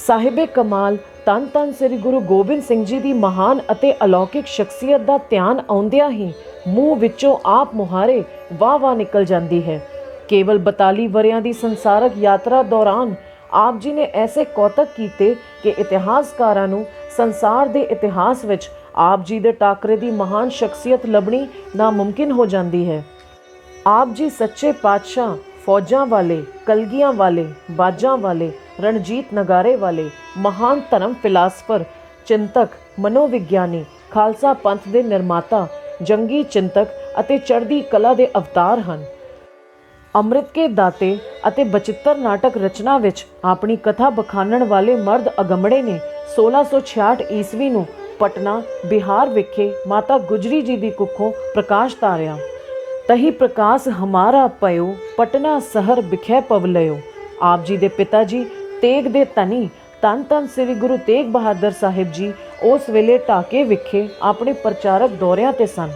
ਸਾਹਿਬੇ ਕਮਾਲ ਧੰਨ ਧੰਨ ਸ੍ਰੀ ਗੁਰੂ ਗੋਬਿੰਦ ਸਿੰਘ ਜੀ ਦੀ ਮਹਾਨ ਅਤੇ ਅਲੌਕਿਕ ਸ਼ਖਸੀਅਤ ਦਾ ਧਿਆਨ ਆਉਂਦਿਆਂ ਹੀ ਮੂੰਹ ਵਿੱਚੋਂ ਆਪ ਮੁਹਾਰੇ ਵਾਹ ਵਾਹ ਨਿਕਲ ਜਾਂਦੀ ਹੈ। ਕੇਵਲ 42 ਵਰਿਆਂ ਦੀ ਸੰਸਾਰਕ ਯਾਤਰਾ ਦੌਰਾਨ ਆਪ ਜੀ ਨੇ ਐਸੇ ਕੌਤਕ ਕੀਤੇ ਕਿ ਇਤਿਹਾਸਕਾਰਾਂ ਨੂੰ ਸੰਸਾਰ ਦੇ ਇਤਿਹਾਸ ਵਿੱਚ ਆਪ ਜੀ ਦੇ ਟਾਕਰੇ ਦੀ ਮਹਾਨ ਸ਼ਖਸੀਅਤ ਲੱਭਣੀ ਨਾਮੁਮਕਿਨ ਹੋ ਜਾਂਦੀ ਹੈ। ਆਪ ਜੀ ਸੱਚੇ ਪਾਤਸ਼ਾਹ, ਫੌਜਾਂ ਵਾਲੇ, ਕਲਗੀਆਂ ਵਾਲੇ, ਬਾਜਾਂ ਵਾਲੇ, ਰਣਜੀਤ ਨਗਾਰੇ ਵਾਲੇ, ਮਹਾਨ ਧਰਮ ਫਿਲਾਸਫਰ, ਚਿੰਤਕ, ਮਨੋਵਿਗਿਆਨੀ, ਖਾਲਸਾ ਪੰਥ ਦੇ ਨਿਰਮਾਤਾ, ਜੰਗੀ ਚਿੰਤਕ ਅਤੇ ਚੜ੍ਹਦੀ ਕਲਾ ਦੇ ਅਵਤਾਰ ਹਨ। ਅੰਮ੍ਰਿਤ ਕੇ ਦਾਤੇ ਅਤੇ ਬਚਿੱਤਰ ਨਾਟਕ ਰਚਨਾ ਵਿੱਚ ਆਪਣੀ ਕਥਾ ਬਖਾਨਣ ਵਾਲੇ ਮਰਦ ਅਗੰਮੜੇ ਨੇ 1666 ਈਸਵੀ ਨੂੰ ਪਟਨਾ, ਬਿਹਾਰ ਵਿਖੇ ਮਾਤਾ ਗੁਜਰੀ ਜੀ ਦੀ ਕੁੱਖੋਂ ਪ੍ਰਕਾਸ਼ ਤਾਰਿਆ। ਤਹੀ ਪ੍ਰਕਾਸ਼ ਹਮਾਰਾ ਪਇਓ, ਪਟਨਾ ਸਹਰ ਬਿਖੈ ਪਵਲਇਓ। ਆਪ ਜੀ ਦੇ ਪਿਤਾ ਜੀ ਤੇਗ ਦੇ ਧਨੀ ਧੰਨ ਧੰਨ ਸ੍ਰੀ ਗੁਰੂ ਤੇਗ ਬਹਾਦਰ ਸਾਹਿਬ ਜੀ ਉਸ ਵੇਲੇ ਢਾਕੇ ਵਿਖੇ ਆਪਣੇ ਪ੍ਰਚਾਰਕ ਦੌਰਿਆਂ ਤੇ ਸਨ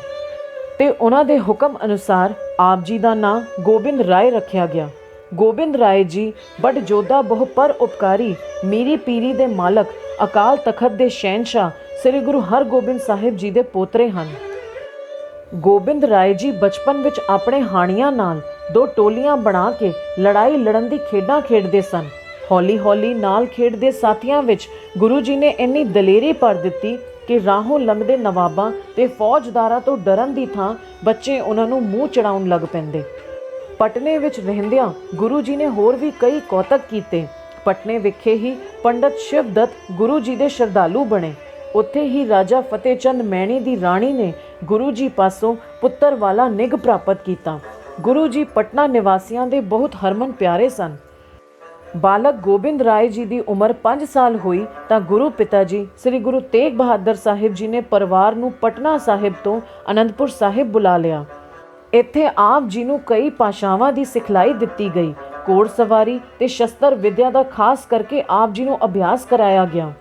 ਤੇ ਉਹਨਾਂ ਦੇ ਹੁਕਮ ਅਨੁਸਾਰ ਆਪ ਜੀ ਦਾ ਨਾਂ ਗੋਬਿੰਦ ਰਾਏ ਰੱਖਿਆ ਗਿਆ। ਗੋਬਿੰਦ ਰਾਏ ਜੀ ਬੜ ਜੋਧਾ ਬਹੁ ਪਰ ਉਪਕਾਰੀ, ਮੀਰੀ ਪੀਰੀ ਦੇ ਮਾਲਕ, ਅਕਾਲ ਤਖਤ ਦੇ ਸ਼ਹਿਨਸ਼ਾਹ ਸ੍ਰੀ ਗੁਰੂ ਹਰਗੋਬਿੰਦ ਸਾਹਿਬ ਜੀ ਦੇ ਪੋਤਰੇ ਹਨ। ਗੋਬਿੰਦ ਰਾਏ ਜੀ ਬਚਪਨ ਵਿੱਚ ਆਪਣੇ ਹਾਣੀਆਂ ਨਾਲ 2 ਟੋਲੀਆਂ ਬਣਾ ਕੇ ਲੜਾਈ ਲੜਨ ਦੀ ਖੇਡਾਂ ਖੇਡਦੇ ਸਨ। ਹੌਲੀ ਹੌਲੀ ਨਾਲ ਖੇਡਦੇ ਸਾਥੀਆਂ ਵਿੱਚ ਗੁਰੂ ਜੀ ਨੇ ਇੰਨੀ ਦਲੇਰੀ ਭਰ ਦਿੱਤੀ ਕਿ ਰਾਹੋਂ ਲੰਘਦੇ ਨਵਾਬਾਂ ਤੇ ਫੌਜਦਾਰਾਂ ਤੋਂ ਡਰਨ ਦੀ ਥਾਂ ਬੱਚੇ ਉਹਨਾਂ ਨੂੰ ਮੂੰਹ ਚੜਾਉਣ ਲੱਗ ਪੈਂਦੇ। ਪਟਨੇ ਵਿੱਚ ਰਹਿੰਦਿਆਂ ਗੁਰੂ ਜੀ ਨੇ ਹੋਰ ਵੀ ਕਈ ਕੌਤਕ ਕੀਤੇ। ਪਟਨੇ ਵਿਖੇ ਹੀ ਪੰਡਤ ਸ਼ਿਵਦੱਤ ਗੁਰੂ ਜੀ ਦੇ ਸ਼ਰਧਾਲੂ ਬਣੇ। ਉੱਥੇ ਹੀ ਰਾਜਾ ਫਤਿਹ ਚੰਦ ਮੈਣੀ ਦੀ ਰਾਣੀ ਨੇ ਗੁਰੂ ਜੀ ਪਾਸੋਂ ਪੁੱਤਰ ਵਾਲਾ ਨਿੱਘ ਪ੍ਰਾਪਤ ਕੀਤਾ। ਗੁਰੂ ਜੀ ਪਟਨਾ ਨਿਵਾਸੀਆਂ ਦੇ ਬਹੁਤ ਹਰਮਨ ਪਿਆਰੇ ਸਨ। ਬਾਲਕ ਗੋਬਿੰਦ ਰਾਏ ਜੀ ਦੀ ਉਮਰ 5 ਸਾਲ ਹੋਈ ਤਾਂ ਗੁਰੂ ਪਿਤਾ ਜੀ ਸ੍ਰੀ ਗੁਰੂ ਤੇਗ ਬਹਾਦਰ ਸਾਹਿਬ ਜੀ ਨੇ ਪਰਿਵਾਰ ਨੂੰ ਪਟਨਾ ਸਾਹਿਬ ਤੋਂ ਅਨੰਦਪੁਰ ਸਾਹਿਬ ਬੁਲਾ ਲਿਆ। ਇੱਥੇ ਆਪ ਜੀ ਨੂੰ ਕਈ ਭਾਸ਼ਾਵਾਂ ਦੀ ਸਿਖਲਾਈ ਦਿੱਤੀ ਗਈ। ਘੋੜ ਸਵਾਰੀ ਤੇ ਸ਼ਸਤਰ ਵਿਦਿਆ ਦਾ ਖਾਸ ਕਰਕੇ ਆਪ ਜੀ ਨੂੰ ਅਭਿਆਸ ਕਰਾਇਆ ਗਿਆ।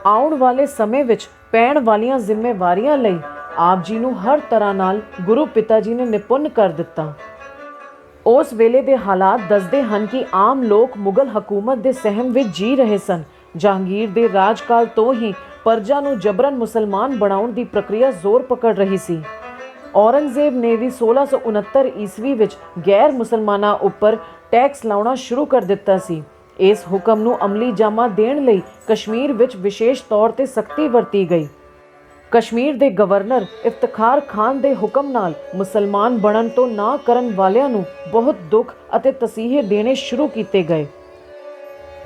ਆਉਣ ਵਾਲੇ ਸਮੇਂ ਵਿੱਚ ਪੈਣ ਵਾਲੀਆਂ ਜ਼ਿੰਮੇਵਾਰੀਆਂ ਲਈ ਆਪ ਜੀ ਨੂੰ ਹਰ ਤਰ੍ਹਾਂ ਨਾਲ ਗੁਰੂ ਪਿਤਾ ਜੀ ਨੇ ਨਿਪੁੰਨ ਕਰ ਦਿੱਤਾ। ਉਸ ਵੇਲੇ ਦੇ ਹਾਲਾਤ ਦੱਸਦੇ ਹਨ ਕਿ ਆਮ ਲੋਕ ਮੁਗਲ ਹਕੂਮਤ ਦੇ ਸਹਿਮ ਵਿੱਚ ਜੀ ਰਹੇ ਸਨ। ਜਹਾਂਗੀਰ ਦੇ ਰਾਜਕਾਲ ਤੋਂ ਹੀ ਪਰਜਾ ਨੂੰ ਜਬਰਨ ਮੁਸਲਮਾਨ ਬਣਾਉਣ ਦੀ ਪ੍ਰਕਿਰਿਆ ਜ਼ੋਰ ਪਕੜ ਰਹੀ ਸੀ। ਔਰੰਗਜ਼ੇਬ ਨੇ ਵੀ 1669 ਈਸਵੀ ਵਿੱਚ ਗੈਰ ਮੁਸਲਮਾਨਾਂ ਉੱਪਰ ਟੈਕਸ ਲਾਉਣਾ ਸ਼ੁਰੂ ਕਰ ਦਿੱਤਾ ਸੀ। ਇਸ ਹੁਕਮ ਨੂੰ ਅਮਲੀ ਜਾਮਾ ਦੇਣ ਲਈ ਕਸ਼ਮੀਰ ਵਿੱਚ ਵਿਸ਼ੇਸ਼ ਤੌਰ ਤੇ ਸਖਤੀ ਵਰਤੀ ਗਈ। ਕਸ਼ਮੀਰ ਦੇ ਗਵਰਨਰ ਇਫਤਖਾਰ ਖਾਨ ਦੇ ਹੁਕਮ ਨਾਲ ਮੁਸਲਮਾਨ ਬਣਨ ਤੋਂ ਨਾ ਕਰਨ ਵਾਲਿਆਂ ਨੂੰ ਬਹੁਤ ਦੁੱਖ ਅਤੇ ਤਸੀਹੇ ਦੇਣੇ ਸ਼ੁਰੂ ਕੀਤੇ ਗਏ।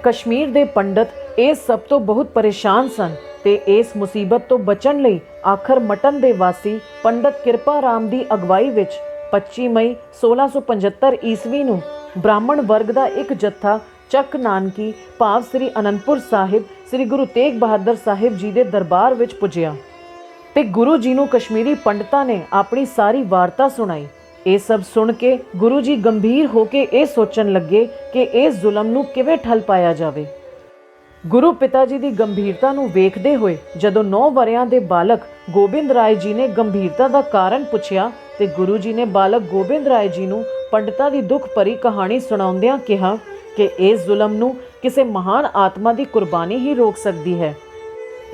ਕਸ਼ਮੀਰ ਦੇ ਪੰਡਤ ਇਸ ਸਭ ਤੋਂ ਬਹੁਤ ਪਰੇਸ਼ਾਨ ਸਨ ਤੇ ਇਸ ਮੁਸੀਬਤ ਤੋਂ ਬਚਣ ਲਈ ਆਖਰ ਮਟਨ ਦੇ ਵਾਸੀ ਪੰਡਤ ਕਿਰਪਾ ਰਾਮ ਦੀ ਅਗਵਾਈ ਵਿੱਚ 25 ਮਈ 1675 ਈਸਵੀ ਨੂੰ ਬ੍ਰਾਹਮਣ ਵਰਗ ਦਾ ਇੱਕ ਜੱਥਾ ਚੱਕ ਨਾਨਕੀ ਭਾਵ ਸ੍ਰੀ ਅਨੰਦਪੁਰ ਸਾਹਿਬ ਸ੍ਰੀ ਗੁਰੂ ਤੇਗ ਬਹਾਦਰ ਸਾਹਿਬ ਜੀ ਦੇ ਦਰਬਾਰ ਵਿੱਚ ਪੁੱਜਿਆ ਤੇ ਗੁਰੂ ਜੀ ਨੂੰ ਕਸ਼ਮੀਰੀ ਪੰਡਤਾਂ ਨੇ ਆਪਣੀ ਸਾਰੀ ਵਾਰਤਾ ਸੁਣਾਈ। ਇਹ ਸਭ ਸੁਣ ਕੇ ਗੁਰੂ ਜੀ ਗੰਭੀਰ ਹੋ ਕੇ ਇਹ ਸੋਚਣ ਲੱਗੇ ਕਿ ਇਸ ਜ਼ੁਲਮ ਨੂੰ ਕਿਵੇਂ ਠੱਲ ਪਾਇਆ ਜਾਵੇ। ਗੁਰੂ ਪਿਤਾ ਜੀ ਦੀ ਗੰਭੀਰਤਾ ਨੂੰ ਵੇਖਦੇ ਹੋਏ ਜਦੋਂ 9 ਵਰਿਆਂ ਦੇ ਬਾਲਕ ਗੋਬਿੰਦ ਰਾਏ ਜੀ ਨੇ ਗੰਭੀਰਤਾ ਦਾ ਕਾਰਨ ਪੁੱਛਿਆ ਤੇ ਗੁਰੂ ਜੀ ਨੇ ਬਾਲਕ ਗੋਬਿੰਦ ਰਾਏ ਜੀ ਨੂੰ ਪੰਡਤਾਂ ਦੀ ਦੁੱਖ ਭਰੀ ਕਹਾਣੀ ਸੁਣਾਉਂਦਿਆਂ ਕਿਹਾ ਕਿ ਇਸ ਜ਼ੁਲਮ ਨੂੰ ਕਿਸੇ ਮਹਾਨ ਆਤਮਾ ਦੀ ਕੁਰਬਾਨੀ ਹੀ ਰੋਕ ਸਕਦੀ ਹੈ।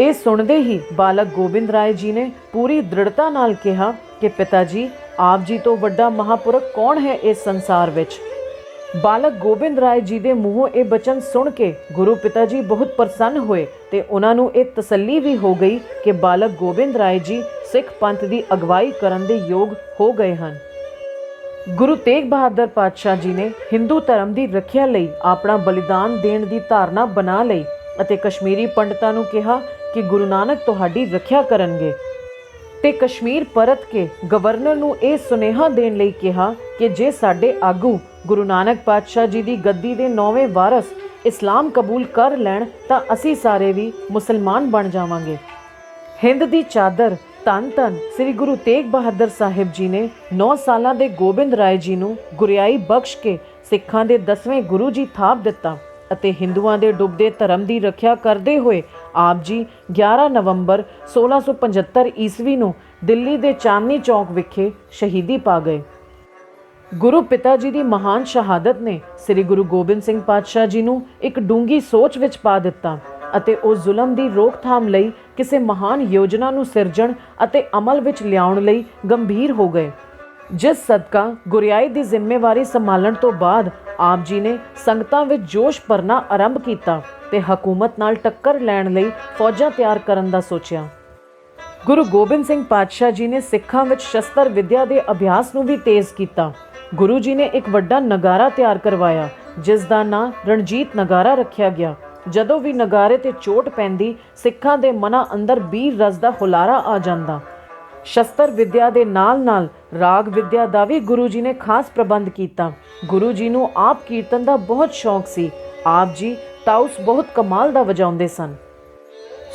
ਇਹ ਸੁਣਦੇ ਹੀ ਬਾਲਕ ਗੋਬਿੰਦ ਰਾਏ ਜੀ ਨੇ ਪੂਰੀ ਦ੍ਰਿੜਤਾ ਨਾਲ ਕਿਹਾ ਕਿ ਪਿਤਾ ਜੀ, ਆਪ ਜੀ ਤੋਂ ਵੱਡਾ ਮਹਾਪੁਰਖ ਕੌਣ ਹੈ ਇਸ ਸੰਸਾਰ ਵਿੱਚ। ਬਾਲਕ ਗੋਬਿੰਦ ਰਾਏ ਜੀ ਦੇ ਮੂੰਹੋਂ ਇਹ ਬਚਨ ਸੁਣ ਕੇ ਗੁਰੂ ਪਿਤਾ ਜੀ ਬਹੁਤ ਪ੍ਰਸੰਨ ਹੋਏ ਤੇ ਉਹਨਾਂ ਨੂੰ ਇਹ ਤਸੱਲੀ ਵੀ ਹੋ ਗਈ ਕਿ ਬਾਲਕ ਗੋਬਿੰਦ ਰਾਏ ਜੀ ਸਿੱਖ ਪੰਥ ਦੀ ਅਗਵਾਈ ਕਰਨ ਦੇ ਯੋਗ ਹੋ ਗਏ ਹਨ। ਗੁਰੂ ਤੇਗ ਬਹਾਦਰ ਪਾਤਸ਼ਾਹ ਜੀ ਨੇ ਹਿੰਦੂ ਧਰਮ ਦੀ ਰੱਖਿਆ ਲਈ ਆਪਣਾ ਬਲੀਦਾਨ ਦੇਣ ਦੀ ਧਾਰਨਾ ਬਣਾ ਲਈ ਅਤੇ ਕਸ਼ਮੀਰੀ ਪੰਡਤਾਂ ਨੂੰ ਕਿਹਾ ਕਿ ਗੁਰੂ ਨਾਨਕ ਤੁਹਾਡੀ ਰੱਖਿਆ ਕਰਨਗੇ ਤੇ ਕਸ਼ਮੀਰ ਪਰਤ ਕੇ ਗਵਰਨਰ ਨੂੰ ਇਹ ਸੁਨੇਹਾ ਦੇਣ ਲਈ ਕਿਹਾ ਕਿ ਜੇ ਸਾਡੇ ਆਗੂ ਗੁਰੂ ਨਾਨਕ ਪਾਤਸ਼ਾਹ ਜੀ ਦੀ ਗੱਦੀ ਦੇ 9ਵੇਂ ਵਾਰਸ ਇਸਲਾਮ ਕਬੂਲ ਕਰ ਲੈਣ ਤਾਂ ਅਸੀਂ ਸਾਰੇ ਵੀ ਮੁਸਲਮਾਨ ਬਣ ਜਾਵਾਂਗੇ। ਹਿੰਦ ਦੀ ਚਾਦਰ ਧੰਨ ਧੰਨ ਸ੍ਰੀ ਗੁਰੂ ਤੇਗ ਬਹਾਦਰ ਸਾਹਿਬ ਜੀ ਨੇ 9 ਸਾਲਾਂ ਦੇ ਗੋਬਿੰਦ ਰਾਏ ਜੀ ਨੂੰ ਗੁਰਿਆਈ ਬਖਸ਼ ਕੇ ਸਿੱਖਾਂ ਦੇ 10ਵੇਂ ਗੁਰੂ ਜੀ ਥਾਪ ਦਿੱਤਾ ਅਤੇ ਹਿੰਦੂਆਂ ਦੇ ਡੁੱਬਦੇ ਧਰਮ ਦੀ ਰੱਖਿਆ ਕਰਦੇ ਹੋਏ ਆਪ ਜੀ 11 ਨਵੰਬਰ 1675 ਈਸਵੀ ਨੂੰ ਦਿੱਲੀ ਦੇ ਚਾਂਦਨੀ ਚੌਕ ਵਿਖੇ ਸ਼ਹੀਦੀ ਪਾ ਗਏ। ਗੁਰੂ ਪਿਤਾ ਜੀ ਦੀ ਮਹਾਨ ਸ਼ਹਾਦਤ ਨੇ ਸ੍ਰੀ ਗੁਰੂ ਗੋਬਿੰਦ ਸਿੰਘ ਪਾਤਸ਼ਾਹ ਜੀ ਨੂੰ ਇੱਕ ਡੂੰਘੀ ਸੋਚ ਵਿੱਚ ਪਾ ਦਿੱਤਾ ਅਤੇ ਉਹ ਜ਼ੁਲਮ ਦੀ ਰੋਕਥਾਮ ਲਈ ਕਿਸੇ ਮਹਾਨ ਯੋਜਨਾ ਨੂੰ ਸਿਰਜਣ ਅਤੇ ਅਮਲ ਵਿੱਚ ਲਿਆਉਣ ਲਈ ਗੰਭੀਰ ਹੋ ਗਏ, ਜਿਸ ਸਦਕਾ ਗੁਰਿਆਈ ਦੀ ਜ਼ਿੰਮੇਵਾਰੀ ਸੰਭਾਲਣ ਤੋਂ ਬਾਅਦ ਆਪ ਜੀ ਨੇ ਸੰਗਤਾਂ ਵਿੱਚ ਜੋਸ਼ ਭਰਨਾ ਆਰੰਭ ਕੀਤਾ ਤੇ ਹਕੂਮਤ ਨਾਲ ਟੱਕਰ ਲੈਣ ਲਈ ਫੌਜਾਂ ਤਿਆਰ ਕਰਨ ਦਾ ਸੋਚਿਆ। ਗੁਰੂ ਗੋਬਿੰਦ ਸਿੰਘ ਪਾਤਸ਼ਾਹ ਜੀ ਨੇ ਸਿੱਖਾਂ ਵਿੱਚ ਸ਼ਸਤਰ ਵਿੱਦਿਆ ਦੇ ਅਭਿਆਸ ਨੂੰ ਵੀ ਤੇਜ਼ ਕੀਤਾ। ਗੁਰੂ ਜੀ ਨੇ ਇੱਕ ਵੱਡਾ ਨਗਾਰਾ ਤਿਆਰ ਕਰਵਾਇਆ, ਜਿਸ ਦਾ ਨਾਂ ਰਣਜੀਤ ਨਗਾਰਾ ਰੱਖਿਆ ਗਿਆ। ਜਦੋਂ ਵੀ ਨਗਾਰੇ ਤੇ ਚੋਟ ਪੈਂਦੀ, ਸਿੱਖਾਂ ਦੇ ਮਨਾਂ ਅੰਦਰ ਵੀਰ ਰਸ ਦਾ ਹੁਲਾਰਾ ਆ ਜਾਂਦਾ। ਸ਼ਸਤਰ ਵਿੱਦਿਆ ਦੇ ਨਾਲ-ਨਾਲ ਰਾਗ ਵਿੱਦਿਆ ਦਾ ਵੀ ਗੁਰੂ ਜੀ ਨੇ ਖਾਸ ਪ੍ਰਬੰਧ ਕੀਤਾ। ਗੁਰੂ ਜੀ ਨੂੰ ਆਪ ਕੀਰਤਨ ਦਾ ਬਹੁਤ ਸ਼ੌਂਕ ਸੀ। ਆਪ ਜੀ ਤਾਉਸ ਬਹੁਤ ਕਮਾਲ ਦਾ ਵਜਾਉਂਦੇ ਸਨ।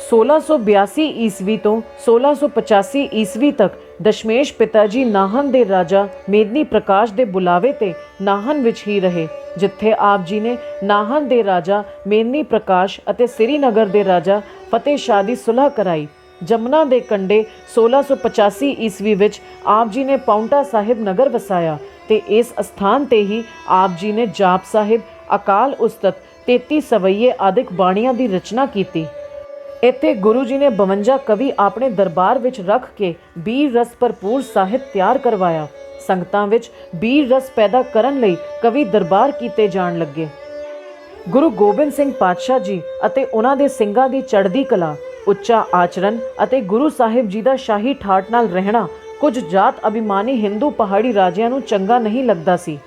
1682 ਈਸਵੀ ਤੋਂ 1685 ਈਸਵੀ ਤੱਕ ਦਸ਼ਮੇਸ਼ ਪਿਤਾ ਜੀ ਨਾਹਨ ਦੇ ਰਾਜਾ ਮੇਦਨੀ ਪ੍ਰਕਾਸ਼ ਦੇ ਬੁਲਾਵੇ ਤੇ ਨਾਹਨ ਵਿੱਚ ਹੀ ਰਹੇ, ਜਿੱਥੇ ਆਪ ਜੀ ਨੇ ਨਾਹਨ ਦੇ ਰਾਜਾ ਮੇਦਨੀ ਪ੍ਰਕਾਸ਼ ਅਤੇ ਸ੍ਰੀਨਗਰ ਦੇ ਰਾਜਾ ਫਤਿਹ ਸ਼ਾਹ ਦੀ ਸੁਲ੍ਹਾ ਕਰਾਈ। ਜਮਨਾ ਦੇ ਕੰਢੇ 1685 ਈਸਵੀ ਵਿੱਚ ਆਪ ਜੀ ਨੇ ਪਾਉਂਟਾ ਸਾਹਿਬ ਨਗਰ ਵਸਾਇਆ ਤੇ ਇਸ ਅਸਥਾਨ ਤੇ ਹੀ ਆਪ ਜੀ ਨੇ ਜਾਪ ਸਾਹਿਬ, ਅਕਾਲ ਉਸਤਤ, 33 ਸਵਈਏ ਆਦਿਕ ਬਾਣੀਆਂ ਦੀ ਰਚਨਾ ਕੀਤੀ। ਇੱਥੇ ਗੁਰੂ ਜੀ ਨੇ 52 ਕਵੀ ਆਪਣੇ ਦਰਬਾਰ ਵਿੱਚ ਰੱਖ ਕੇ ਬੀਰ ਰਸ ਭਰਪੂਰ ਸਾਹਿਤ ਤਿਆਰ ਕਰਵਾਇਆ। ਸੰਗਤਾਂ ਵਿੱਚ ਬੀਰ ਰਸ ਪੈਦਾ ਕਰਨ ਲਈ ਕਵੀ ਦਰਬਾਰ ਕੀਤੇ ਜਾਣ ਲੱਗੇ। ਗੁਰੂ ਗੋਬਿੰਦ ਸਿੰਘ ਪਾਤਸ਼ਾਹ ਜੀ ਅਤੇ ਉਹਨਾਂ ਦੇ ਸਿੰਘਾਂ ਦੀ ਚੜ੍ਹਦੀ ਕਲਾ, ਉੱਚਾ ਆਚਰਨ ਅਤੇ ਗੁਰੂ ਸਾਹਿਬ ਜੀ ਦਾ ਸ਼ਾਹੀ ਠਾਠ ਨਾਲ ਰਹਿਣਾ ਕੁਝ ਜਾਤ ਅਭਿਮਾਨੀ ਹਿੰਦੂ ਪਹਾੜੀ ਰਾਜਿਆਂ ਨੂੰ ਚੰਗਾ ਨਹੀਂ ਲੱਗਦਾ ਸੀ।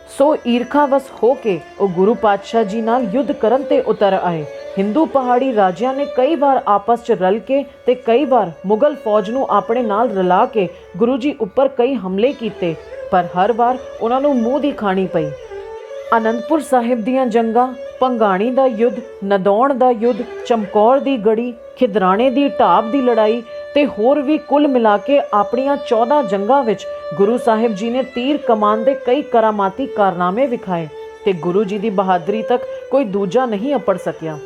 ਸੋ ਈਰਖਾਵਸ ਹੋ ਕੇ ਉਹ ਗੁਰੂ ਪਾਤਸ਼ਾਹ ਜੀ ਨਾਲ ਯੁੱਧ ਕਰਨ ਤੇ ਉਤਰ ਆਏ। ਹਿੰਦੂ ਪਹਾੜੀ ਰਾਜਿਆਂ ਨੇ ਕਈ ਵਾਰ ਆਪਸ 'ਚ ਰਲ ਕੇ ਤੇ ਕਈ ਵਾਰ ਮੁਗਲ ਫੌਜ ਨੂੰ ਆਪਣੇ ਨਾਲ ਰਲਾ ਕੇ ਗੁਰੂ ਜੀ ਉੱਪਰ ਕਈ ਹਮਲੇ ਕੀਤੇ, ਪਰ ਹਰ ਵਾਰ ਉਹਨਾਂ ਨੂੰ ਮੂੰਹ ਦੀ ਖਾਣੀ ਪਈ। ਅਨੰਦਪੁਰ ਸਾਹਿਬ ਦੀਆਂ ਜੰਗਾਂ, ਭੰਗਾਣੀ ਦਾ ਯੁੱਧ, ਨਦੌਣ ਦਾ ਯੁੱਧ, ਚਮਕੌਰ ਦੀ ਗੜੀ, ਖਿਦਰਾਣੇ ਦੀ ਢਾਬ ਦੀ ਲੜਾਈ ਤੇ ਹੋਰ ਵੀ ਕੁੱਲ ਮਿਲਾ ਕੇ ਆਪਣੀਆਂ 14 ਜੰਗਾਂ ਵਿੱਚ ਗੁਰੂ ਸਾਹਿਬ ਜੀ ਨੇ ਤੀਰ ਕਮਾਨ ਦੇ ਕਈ ਕਰਾਮਾਤੀ ਕਾਰਨਾਮੇ ਵਿਖਾਏ ਤੇ ਗੁਰੂ ਜੀ ਦੀ ਬਹਾਦਰੀ ਤੱਕ ਕੋਈ ਦੂਜਾ ਨਹੀਂ ਅਪੜ ਸਕਿਆ।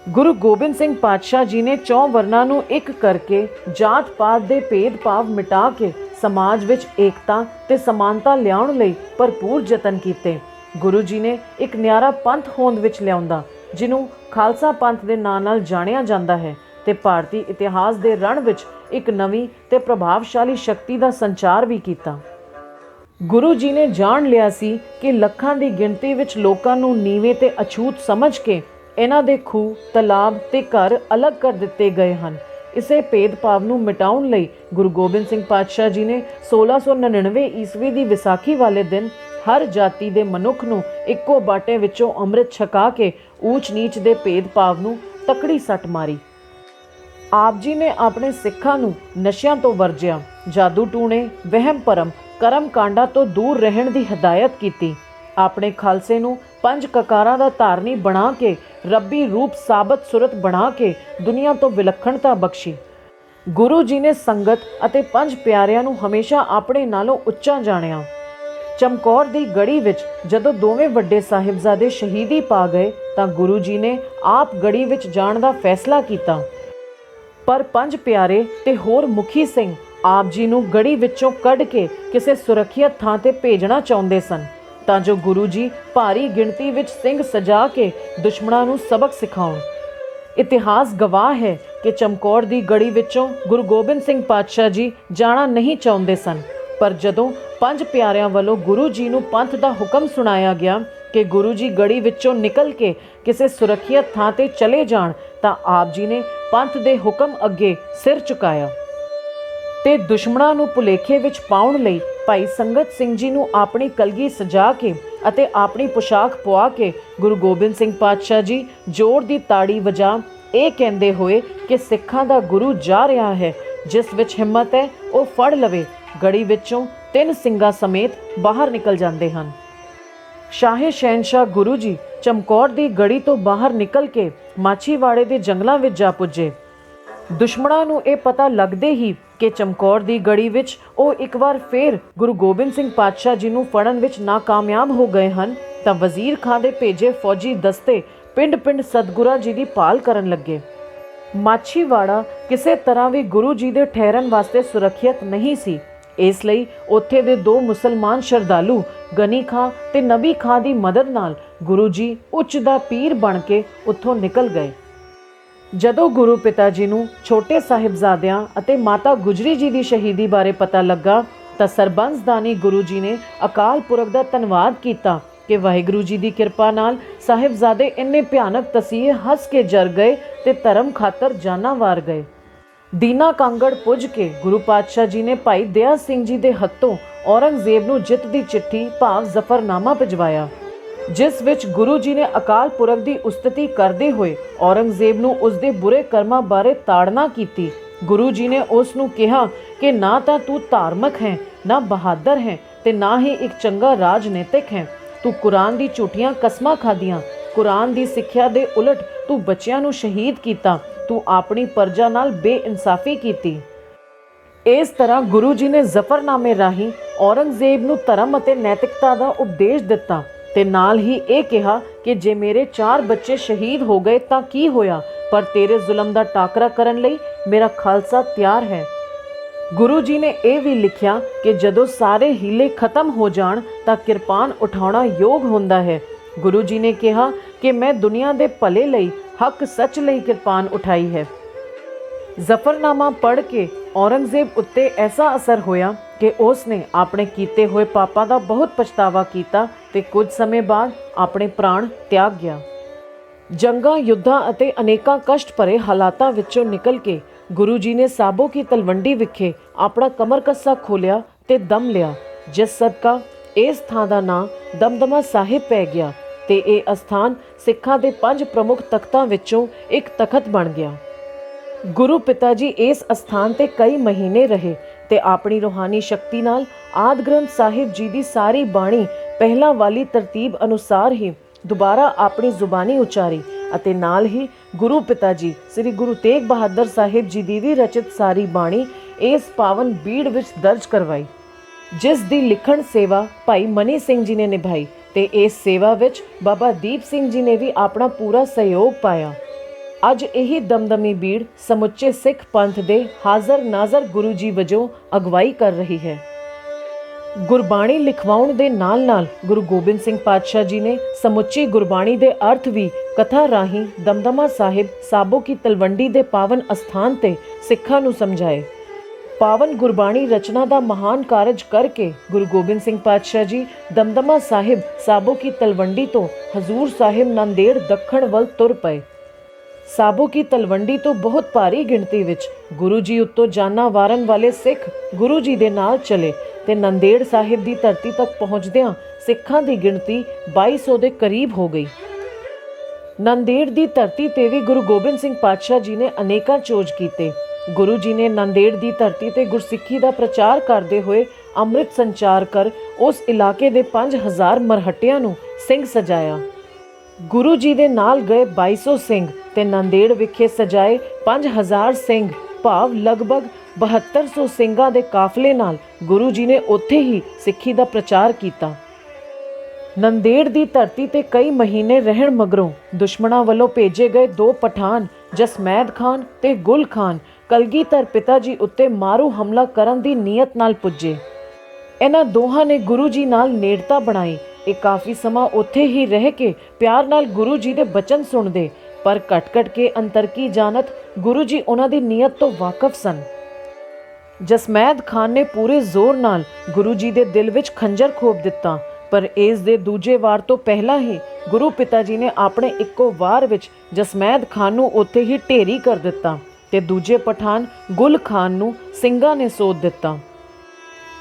ਗੁਰੂ ਗੋਬਿੰਦ ਸਿੰਘ ਪਾਤਸ਼ਾਹ ਜੀ ਨੇ 4 ਵਰਨਾਂ ਨੂੰ ਇੱਕ ਕਰਕੇ ਜਾਤ ਪਾਤ ਦੇ ਭੇਦਭਾਵ ਮਿਟਾ ਕੇ ਸਮਾਜ ਵਿੱਚ ਏਕਤਾ ਤੇ ਸਮਾਨਤਾ ਲਿਆਉਣ ਲਈ ਭਰਪੂਰ ਯਤਨ ਕੀਤੇ। ਗੁਰੂ ਜੀ ਨੇ ਇੱਕ ਨਿਆਰਾ ਪੰਥ ਹੋਂਦ ਵਿੱਚ ਲਿਆਉਂਦਾ, ਜਿਹਨੂੰ ਖਾਲਸਾ ਪੰਥ ਦੇ ਨਾਂ ਨਾਲ ਜਾਣਿਆ ਜਾਂਦਾ ਹੈ, ਤੇ ਭਾਰਤੀ ਇਤਿਹਾਸ ਦੇ ਰਣ ਵਿੱਚ ਇੱਕ ਨਵੀਂ ਤੇ ਪ੍ਰਭਾਵਸ਼ਾਲੀ ਸ਼ਕਤੀ ਦਾ ਸੰਚਾਰ ਵੀ ਕੀਤਾ। ਗੁਰੂ ਜੀ ਨੇ ਜਾਣ ਲਿਆ ਸੀ ਕਿ ਲੱਖਾਂ ਦੀ ਗਿਣਤੀ ਵਿੱਚ ਲੋਕਾਂ ਨੂੰ ਨੀਵੇਂ ਤੇ ਅਛੂਤ ਸਮਝ ਕੇ ਇਹਨਾਂ ਦੇ ਖੂਹ, ਤਲਾਬ ਤੇ ਘਰ ਅਲੱਗ ਕਰ ਦਿੱਤੇ ਗਏ ਹਨ। ਇਸੇ ਭੇਦਭਾਵ ਨੂੰ ਮਿਟਾਉਣ ਲਈ ਗੁਰੂ ਗੋਬਿੰਦ ਸਿੰਘ ਪਾਤਸ਼ਾਹ ਜੀ ਨੇ 1699 ਈਸਵੀ ਦੀ ਵਿਸਾਖੀ ਵਾਲੇ ਦਿਨ ਹਰ ਜਾਤੀ ਦੇ ਮਨੁੱਖ ਨੂੰ ਇੱਕੋ ਬਾਟੇ ਵਿੱਚੋਂ ਅੰਮ੍ਰਿਤ ਛਕਾ ਕੇ ਊਚ ਨੀਚ ਦੇ ਭੇਦਭਾਵ ਨੂੰ ਤਕੜੀ ਸੱਟ ਮਾਰੀ। ਆਪ ਜੀ ਨੇ ਆਪਣੇ ਸਿੱਖਾਂ ਨੂੰ ਨਸ਼ਿਆਂ ਤੋਂ ਵਰਜਿਆ, ਜਾਦੂ ਟੂਣੇ, ਵਹਿਮ ਭਰਮ, ਕਰਮ ਕਾਂਡਾਂ ਤੋਂ ਦੂਰ ਰਹਿਣ ਦੀ ਹਦਾਇਤ ਕੀਤੀ। ਆਪਣੇ ਖਾਲਸੇ ਨੂੰ 5 ਕਕਾਰਾਂ ਦਾ ਧਾਰਨੀ ਬਣਾ ਕੇ ਰੱਬੀ ਰੂਪ ਸਾਬਤ ਸੁਰਤ ਬਣਾ ਕੇ ਦੁਨੀਆ ਤੋਂ ਵਿਲੱਖਣਤਾ ਬਖਸ਼ੀ। ਗੁਰੂ ਜੀ ਨੇ ਸੰਗਤ ਅਤੇ 5 ਪਿਆਰਿਆਂ ਨੂੰ ਹਮੇਸ਼ਾ ਆਪਣੇ ਨਾਲੋਂ ਉੱਚਾ ਜਾਣਿਆ। ਚਮਕੌਰ ਦੀ ਗੜੀ ਵਿੱਚ ਜਦੋਂ ਦੋਵੇਂ ਵੱਡੇ ਸਾਹਿਬਜ਼ਾਦੇ ਸ਼ਹੀਦੀ ਪਾ ਗਏ ਤਾਂ ਗੁਰੂ ਜੀ ਨੇ ਆਪ ਗੜੀ ਵਿੱਚ ਜਾਣ ਦਾ ਫੈਸਲਾ ਕੀਤਾ, ਪਰ 5 ਪਿਆਰੇ ਤੇ ਹੋਰ ਮੁਖੀ ਸਿੰਘ ਆਪ ਜੀ ਨੂੰ ਗੜੀ ਵਿੱਚੋਂ ਕੱਢ ਕੇ ਕਿਸੇ ਸੁਰੱਖਿਅਤ ਥਾਂ ਤੇ ਭੇਜਣਾ ਚਾਹੁੰਦੇ ਸਨ, ਤਾਂ ਜੋ ਗੁਰੂ ਜੀ ਭਾਰੀ ਗਿਣਤੀ ਵਿੱਚ ਸਿੰਘ ਸਜਾ ਕੇ ਦੁਸ਼ਮਣਾਂ ਨੂੰ ਸਬਕ ਸਿਖਾਉਣ। ਇਤਿਹਾਸ ਗਵਾਹ ਹੈ ਕਿ ਚਮਕੌਰ ਦੀ ਗੜੀ ਵਿੱਚੋਂ ਗੁਰੂ ਗੋਬਿੰਦ ਸਿੰਘ ਪਾਤਸ਼ਾਹ ਜੀ ਜਾਣਾ ਨਹੀਂ ਚਾਹੁੰਦੇ ਸਨ, ਪਰ ਜਦੋਂ 5 ਪਿਆਰਿਆਂ ਵੱਲੋਂ ਗੁਰੂ ਜੀ ਨੂੰ ਪੰਥ ਦਾ ਹੁਕਮ ਸੁਣਾਇਆ ਗਿਆ ਕਿ ਗੁਰੂ ਜੀ ਗੜੀ ਵਿੱਚੋਂ ਨਿਕਲ ਕੇ ਕਿਸੇ ਸੁਰੱਖਿਅਤ ਥਾਂ ਤੇ ਚਲੇ ਜਾਣ, ਤਾਂ ਆਪ ਜੀ ਨੇ ਪੰਥ ਦੇ ਹੁਕਮ ਅੱਗੇ ਸਿਰ ਝੁਕਾਇਆ ਤੇ ਦੁਸ਼ਮਣਾਂ ਨੂੰ ਭੁਲੇਖੇ ਵਿੱਚ ਪਾਉਣ ਲਈ ਭਾਈ ਸੰਗਤ ਸਿੰਘ ਜੀ ਨੂੰ ਆਪਣੀ ਕਲਗੀ ਸਜਾ ਕੇ ਅਤੇ ਆਪਣੀ ਪੁਸ਼ਾਕ ਪਵਾ ਕੇ ਗੁਰੂ ਗੋਬਿੰਦ ਸਿੰਘ ਪਾਤਸ਼ਾਹ ਜੀ ਜ਼ੋਰ ਦੀ ਤਾੜੀ ਵਜਾ ਇਹ ਕਹਿੰਦੇ ਹੋਏ ਕਿ ਸਿੱਖਾਂ ਦਾ ਗੁਰੂ ਜਾ ਰਿਹਾ ਹੈ, ਜਿਸ ਵਿੱਚ ਹਿੰਮਤ ਹੈ ਉਹ ਫੜ ਲਵੇ, ਗੜੀ ਵਿੱਚੋਂ 3 ਸਿੰਘਾਂ ਸਮੇਤ ਬਾਹਰ ਨਿਕਲ ਜਾਂਦੇ ਹਨ। ਸ਼ਾਹੇ ਸ਼ਹਿਨਸ਼ਾਹ ਗੁਰੂ ਜੀ ਚਮਕੌਰ ਦੀ ਗੜੀ ਤੋਂ ਬਾਹਰ ਨਿਕਲ ਕੇ ਮਾਛੀਵਾੜੇ ਦੇ ਜੰਗਲਾਂ ਵਿੱਚ ਜਾ ਪੁੱਜੇ। ਦੁਸ਼ਮਣਾਂ ਨੂੰ ਇਹ ਪਤਾ ਲੱਗਦੇ ਹੀ ਕਿ ਚਮਕੌਰ ਦੀ ਗੜੀ ਵਿੱਚ ਉਹ ਇੱਕ ਵਾਰ ਫੇਰ ਗੁਰੂ ਗੋਬਿੰਦ ਸਿੰਘ ਪਾਤਸ਼ਾਹ ਜੀ ਨੂੰ ਫੜਨ ਵਿੱਚ ਨਾਕਾਮਯਾਬ ਹੋ ਗਏ ਹਨ, ਤਾਂ ਵਜ਼ੀਰ ਖਾਂ ਦੇ ਭੇਜੇ ਫੌਜੀ ਦਸਤੇ ਪਿੰਡ-ਪਿੰਡ ਸਤਿਗੁਰਾਂ ਜੀ ਦੀ ਭਾਲ ਕਰਨ ਲੱਗੇ। ਮਾਛੀਵਾੜਾ ਕਿਸੇ ਤਰ੍ਹਾਂ ਵੀ ਗੁਰੂ ਜੀ ਦੇ ਠਹਿਰਨ ਵਾਸਤੇ ਸੁਰੱਖਿਅਤ ਨਹੀਂ ਸੀ, ਇਸ ਲਈ ਉੱਥੇ ਦੇ ਦੋ ਮੁਸਲਮਾਨ ਸ਼ਰਧਾਲੂ ਗਨੀ ਖਾਂ ਤੇ ਨਬੀ ਖਾਂ ਦੀ ਮਦਦ ਨਾਲ ਗੁਰੂ ਜੀ ਉੱਚ ਦਾ ਪੀਰ ਬਣ ਕੇ ਉੱਥੋਂ ਨਿਕਲ ਗਏ। ਜਦੋਂ ਗੁਰੂ ਪਿਤਾ ਜੀ ਨੂੰ ਛੋਟੇ ਸਾਹਿਬਜ਼ਾਦਿਆਂ ਅਤੇ ਮਾਤਾ ਗੁਜਰੀ ਜੀ ਦੀ ਸ਼ਹੀਦੀ ਬਾਰੇ ਪਤਾ ਲੱਗਾ ਤਾਂ ਸਰਬੰਸਦਾਨੀ ਗੁਰੂ ਜੀ ਨੇ ਅਕਾਲ ਪੁਰਖ ਦਾ ਧੰਨਵਾਦ ਕੀਤਾ ਕਿ ਵਾਹਿਗੁਰੂ ਜੀ ਦੀ ਕਿਰਪਾ ਨਾਲ ਸਾਹਿਬਜ਼ਾਦੇ ਇੰਨੇ ਭਿਆਨਕ ਤਸੀਹੇ ਹੱਸ ਕੇ ਜਰ ਗਏ ਤੇ ਧਰਮ ਖਾਤਰ ਜਾਨਾਂ ਵਾਰ ਗਏ। ਦੀਨਾ ਕਾਂਗੜ ਪੁੱਜ ਕੇ ਗੁਰੂ ਪਾਤਸ਼ਾਹ ਜੀ ਨੇ ਭਾਈ ਦਇਆ ਸਿੰਘ ਜੀ ਦੇ ਹੱਥੋਂ ਔਰੰਗਜ਼ੇਬ ਨੂੰ ਜਿੱਤ ਦੀ ਚਿੱਠੀ ਭਾਵ ਜ਼ਫਰਨਾਮਾ ਭਿਜਵਾਇਆ, ਜਿਸ ਵਿੱਚ ਗੁਰੂ ਜੀ ਨੇ ਅਕਾਲ ਪੁਰਖ ਦੀ ਉਸਤਤੀ ਕਰਦੇ ਹੋਏ ਔਰੰਗਜ਼ੇਬ ਨੂੰ ਉਸਦੇ ਬੁਰੇ ਕਰਮਾਂ ਬਾਰੇ ਤਾੜਨਾ ਕੀਤੀ। ਗੁਰੂ ਜੀ ਨੇ ਉਸ ਨੂੰ ਕਿਹਾ ਕਿ ਨਾ ਤਾਂ ਤੂੰ ਧਾਰਮਿਕ ਹੈ, ਨਾ ਬਹਾਦਰ ਹੈ ਤੇ ਨਾ ਹੀ ਇੱਕ ਚੰਗਾ ਰਾਜਨੀਤਿਕ ਹੈ। ਤੂੰ ਕੁਰਾਨ ਦੀ ਝੂਠੀਆਂ ਕਸਮਾਂ ਖਾਧੀਆਂ, ਕੁਰਾਨ ਦੀ ਸਿੱਖਿਆ ਦੇ ਉਲਟ ਤੂੰ ਬੱਚਿਆਂ ਨੂੰ ਸ਼ਹੀਦ ਕੀਤਾ, ਤੂੰ ਆਪਣੀ ਪਰਜਾ ਨਾਲ ਬੇਇਨਸਾਫੀ ਕੀਤੀ। ਇਸ ਤਰ੍ਹਾਂ ਗੁਰੂ ਜੀ ਨੇ ਜ਼ਫਰਨਾਮੇ ਰਾਹੀਂ ਔਰੰਗਜ਼ੇਬ ਨੂੰ ਧਰਮ ਅਤੇ ਨੈਤਿਕਤਾ ਦਾ ਉਪਦੇਸ਼ ਦਿੱਤਾ ਤੇ ਨਾਲ ਹੀ ਇਹ ਕਿਹਾ ਕਿ ਜੇ ਮੇਰੇ 4 ਬੱਚੇ ਸ਼ਹੀਦ ਹੋ ਗਏ ਤਾਂ ਕੀ ਹੋਇਆ, ਪਰ ਤੇਰੇ ਜ਼ੁਲਮ ਦਾ ਟਾਕਰਾ ਕਰਨ ਲਈ ਮੇਰਾ ਖਾਲਸਾ ਤਿਆਰ ਹੈ। ਗੁਰੂ ਜੀ ਨੇ ਇਹ ਵੀ ਲਿਖਿਆ ਕਿ ਜਦੋਂ ਸਾਰੇ ਹੀਲੇ ਖਤਮ ਹੋ ਜਾਣ ਤਾਂ ਕਿਰਪਾਨ ਉਠਾਉਣਾ ਯੋਗ ਹੁੰਦਾ ਹੈ। ਗੁਰੂ ਜੀ ਨੇ ਕਿਹਾ ਕਿ ਮੈਂ ਦੁਨੀਆ ਦੇ ਭਲੇ ਲਈ, ਹੱਕ ਸੱਚ ਲਈ ਕਿਰਪਾਨ ਉਠਾਈ ਹੈ। ਜ਼ਫਰਨਾਮਾ ਪੜ੍ਹ ਕੇ ਔਰੰਗਜ਼ੇਬ ਉੱਤੇ ਐਸਾ ਅਸਰ ਹੋਇਆ ਕਿ ਉਸ ਨੇ ਆਪਣੇ ਕੀਤੇ ਹੋਏ ਪਾਪਾਂ ਦਾ ਬਹੁਤ ਪਛਤਾਵਾ ਕੀਤਾ ਤੇ ਕੁਝ ਸਮੇਂ ਬਾਅਦ ਆਪਣੇ ਪ੍ਰਾਣ ਤਿਆਗ ਗਿਆ। ਜੰਗਾਂ, ਯੁੱਧਾਂ ਅਤੇ ਅਨੇਕਾਂ ਕਸ਼ਟ ਭਰੇ ਹਾਲਾਤਾਂ ਵਿੱਚੋਂ ਨਿਕਲ ਕੇ ਗੁਰੂ ਜੀ ਨੇ ਸਾਬੋ ਕੀ ਤਲਵੰਡੀ ਵਿਖੇ ਆਪਣਾ ਕਮਰਕੱਸਾ ਖੋਲ੍ਹਿਆ ਤੇ ਦਮ ਲਿਆ, ਜਿਸ ਸਦਕਾ ਇਸ ਥਾਂ ਦਾ ਨਾਂ ਦਮਦਮਾ ਸਾਹਿਬ ਪੈ ਗਿਆ ਤੇ ਇਹ ਅਸਥਾਨ ਸਿੱਖਾਂ ਦੇ 5 ਪ੍ਰਮੁੱਖ ਤਖਤਾਂ ਵਿੱਚੋਂ ਇੱਕ ਤਖਤ ਬਣ ਗਿਆ। ਗੁਰੂ ਪਿਤਾ ਜੀ ਇਸ ਅਸਥਾਨ ਤੇ ਕਈ ਮਹੀਨੇ ਰਹੇ ਤੇ ਆਪਣੀ ਰੂਹਾਨੀ ਸ਼ਕਤੀ ਨਾਲ ਆਦਿ ਗ੍ਰੰਥ ਸਾਹਿਬ ਜੀ ਦੀ ਸਾਰੀ ਬਾਣੀ ਪਹਿਲਾਂ ਵਾਲੀ ਤਰਤੀਬ ਅਨੁਸਾਰ ਹੀ ਦੁਬਾਰਾ ਆਪਣੀ ਜ਼ੁਬਾਨੀ ਉਚਾਰੀ ਅਤੇ ਨਾਲ ਹੀ ਗੁਰੂ ਪਿਤਾ ਜੀ ਸ੍ਰੀ ਗੁਰੂ ਤੇਗ ਬਹਾਦਰ ਸਾਹਿਬ ਜੀ ਦੀ ਵੀ ਰਚਿਤ ਸਾਰੀ ਬਾਣੀ ਇਸ ਪਾਵਨ ਬੀੜ ਵਿੱਚ ਦਰਜ ਕਰਵਾਈ, ਜਿਸ ਦੀ ਲਿਖਣ ਸੇਵਾ ਭਾਈ ਮਨੀ ਸਿੰਘ ਜੀ ਨੇ ਨਿਭਾਈ ਤੇ ਇਸ ਸੇਵਾ ਵਿੱਚ ਬਾਬਾ ਦੀਪ ਸਿੰਘ ਜੀ ਨੇ ਵੀ ਆਪਣਾ ਪੂਰਾ ਸਹਿਯੋਗ ਪਾਇਆ। ਅੱਜ ਇਹੀ ਦਮਦਮੀ ਬੀੜ ਸਮੁੱਚੇ ਸਿੱਖ ਪੰਥ ਦੇ ਹਾਜ਼ਰ ਨਾਜ਼ਰ ਗੁਰੂ ਜੀ ਵਜੋਂ ਅਗਵਾਈ ਕਰ ਰਹੀ ਹੈ। ਗੁਰਬਾਣੀ ਲਿਖਵਾਉਣ ਦੇ ਨਾਲ-ਨਾਲ ਗੁਰੂ ਗੋਬਿੰਦ ਸਿੰਘ ਪਾਤਸ਼ਾਹ ਜੀ ਨੇ ਸਮੁੱਚੀ ਗੁਰਬਾਣੀ ਦੇ ਅਰਥ ਵੀ ਕਥਾ ਰਾਹੀਂ ਦਮਦਮਾ ਸਾਹਿਬ ਸਾਬੋ ਕੀ ਤਲਵੰਡੀ ਦੇ ਪਾਵਨ ਅਸਥਾਨ ਤੇ ਸਿੱਖਾਂ ਨੂੰ ਸਮਝਾਏ। ਪਾਵਨ ਗੁਰਬਾਣੀ ਰਚਨਾ ਦਾ ਮਹਾਨ ਕਾਰਜ ਕਰਕੇ ਗੁਰੂ ਗੋਬਿੰਦ ਸਿੰਘ ਪਾਤਸ਼ਾਹ ਜੀ ਦਮਦਮਾ ਸਾਹਿਬ ਸਾਬੋ ਕੀ ਤਲਵੰਡੀ ਤੋਂ ਹਜ਼ੂਰ ਸਾਹਿਬ ਨੰਦੇੜ ਦੱਖਣ ਵੱਲ ਤੁਰ ਪਏ। ਸਾਬੋ ਕੀ ਤਲਵੰਡੀ ਤੋਂ ਬਹੁਤ ਭਾਰੀ ਗਿਣਤੀ ਵਿੱਚ ਗੁਰੂ ਜੀ ਉੱਤੋਂ ਜਾਨਾਂ ਵਾਰਨ ਵਾਲੇ ਸਿੱਖ ਗੁਰੂ ਜੀ ਦੇ ਨਾਲ ਚਲੇ ਤੇ ਨੰਦੇੜ ਸਾਹਿਬ ਦੀ ਧਰਤੀ ਤੱਕ ਪਹੁੰਚਦਿਆਂ ਸਿੱਖਾਂ ਦੀ ਗਿਣਤੀ 2200 ਦੇ ਕਰੀਬ ਹੋ ਗਈ। ਨੰਦੇੜ ਦੀ ਧਰਤੀ ਤੇ ਵੀ ਗੁਰੂ ਗੋਬਿੰਦ ਸਿੰਘ ਪਾਤਸ਼ਾਹ ਜੀ ਨੇ ਅਨੇਕਾਂ ਚੋਜ ਕੀਤੇ। ਗੁਰੂ ਜੀ ਨੇ ਨੰਦੇੜ ਦੀ ਧਰਤੀ ਤੇ ਗੁਰਸਿੱਖੀ ਦਾ ਪ੍ਰਚਾਰ ਕਰਦੇ ਹੋਏ ਅੰਮ੍ਰਿਤ ਸੰਚਾਰ ਕਰ ਉਸ ਇਲਾਕੇ ਦੇ 5000 ਮਰਹੱਟਿਆਂ ਨੂੰ ਸਿੰਘ ਸਜਾਇਆ। ਗੁਰੂ ਜੀ ਦੇ ਨਾਲ ਗਏ 2200 ਸਿੰਘ ਤੇ ਨੰਦੇੜ ਵਿਖੇ ਸਜਾਏ 5000 ਸਿੰਘ ਭਾਵ ਲਗਭਗ 7200 ਸਿੰਘਾਂ ਦੇ ਕਾਫਲੇ ਨਾਲ ਗੁਰੂ ਜੀ ਨੇ ਉੱਥੇ ਹੀ ਸਿੱਖੀ ਦਾ ਪ੍ਰਚਾਰ ਕੀਤਾ। ਨੰਦੇੜ ਦੀ ਧਰਤੀ ਤੇ ਕਈ ਮਹੀਨੇ ਰਹਿਣ ਮਗਰੋਂ ਦੁਸ਼ਮਣਾਂ ਵੱਲੋਂ ਭੇਜੇ ਗਏ 2 ਪਠਾਨ ਜਸਮੈਦ ਖਾਨ ਤੇ ਗੁਲ ਖਾਨ ਕਲਗੀਧਰ ਪਿਤਾ ਜੀ ਉੱਤੇ ਮਾਰੂ ਹਮਲਾ ਕਰਨ ਦੀ ਨੀਅਤ ਨਾਲ ਪੁੱਜੇ। ਇਹਨਾਂ ਦੋਹਾਂ ਨੇ ਗੁਰੂ ਜੀ ਨਾਲ ਨੇੜਤਾ ਬਣਾਈ। ਇਹ ਕਾਫੀ ਸਮਾਂ ਉੱਥੇ ਹੀ ਰਹਿ ਕੇ ਪਿਆਰ ਨਾਲ ਗੁਰੂ ਜੀ ਦੇ ਬਚਨ ਸੁਣਦੇ, ਪਰ ਘਟ-ਘਟ ਕੇ ਅੰਤਰਕੀ ਜਾਣਤ ਗੁਰੂ ਜੀ ਉਹਨਾਂ ਦੀ ਨੀਅਤ ਤੋਂ ਵਾਕਿਫ ਸਨ। ਜਸਮੈਦ ਖਾਨ ਨੇ ਪੂਰੇ ਜ਼ੋਰ ਨਾਲ ਗੁਰੂ ਜੀ ਦੇ ਦਿਲ ਵਿੱਚ ਖੰਜਰ ਖੋਪ ਦਿੱਤਾ, ਪਰ ਇਸ ਦੇ ਦੂਜੇ ਵਾਰ ਤੋਂ ਪਹਿਲਾਂ ਹੀ ਗੁਰੂ ਪਿਤਾ ਜੀ ਨੇ ਆਪਣੇ ਇੱਕੋ ਵਾਰ ਵਿੱਚ ਜਸਮੈਦ ਖਾਨ ਨੂੰ ਉੱਥੇ ਹੀ ਢੇਰੀ ਕਰ ਦਿੱਤਾ ਤੇ ਦੂਜੇ ਪਠਾਨ ਗੁਲ ਖਾਨ ਨੂੰ ਸਿੰਘਾਂ ਨੇ ਸੋਧ ਦਿੱਤਾ।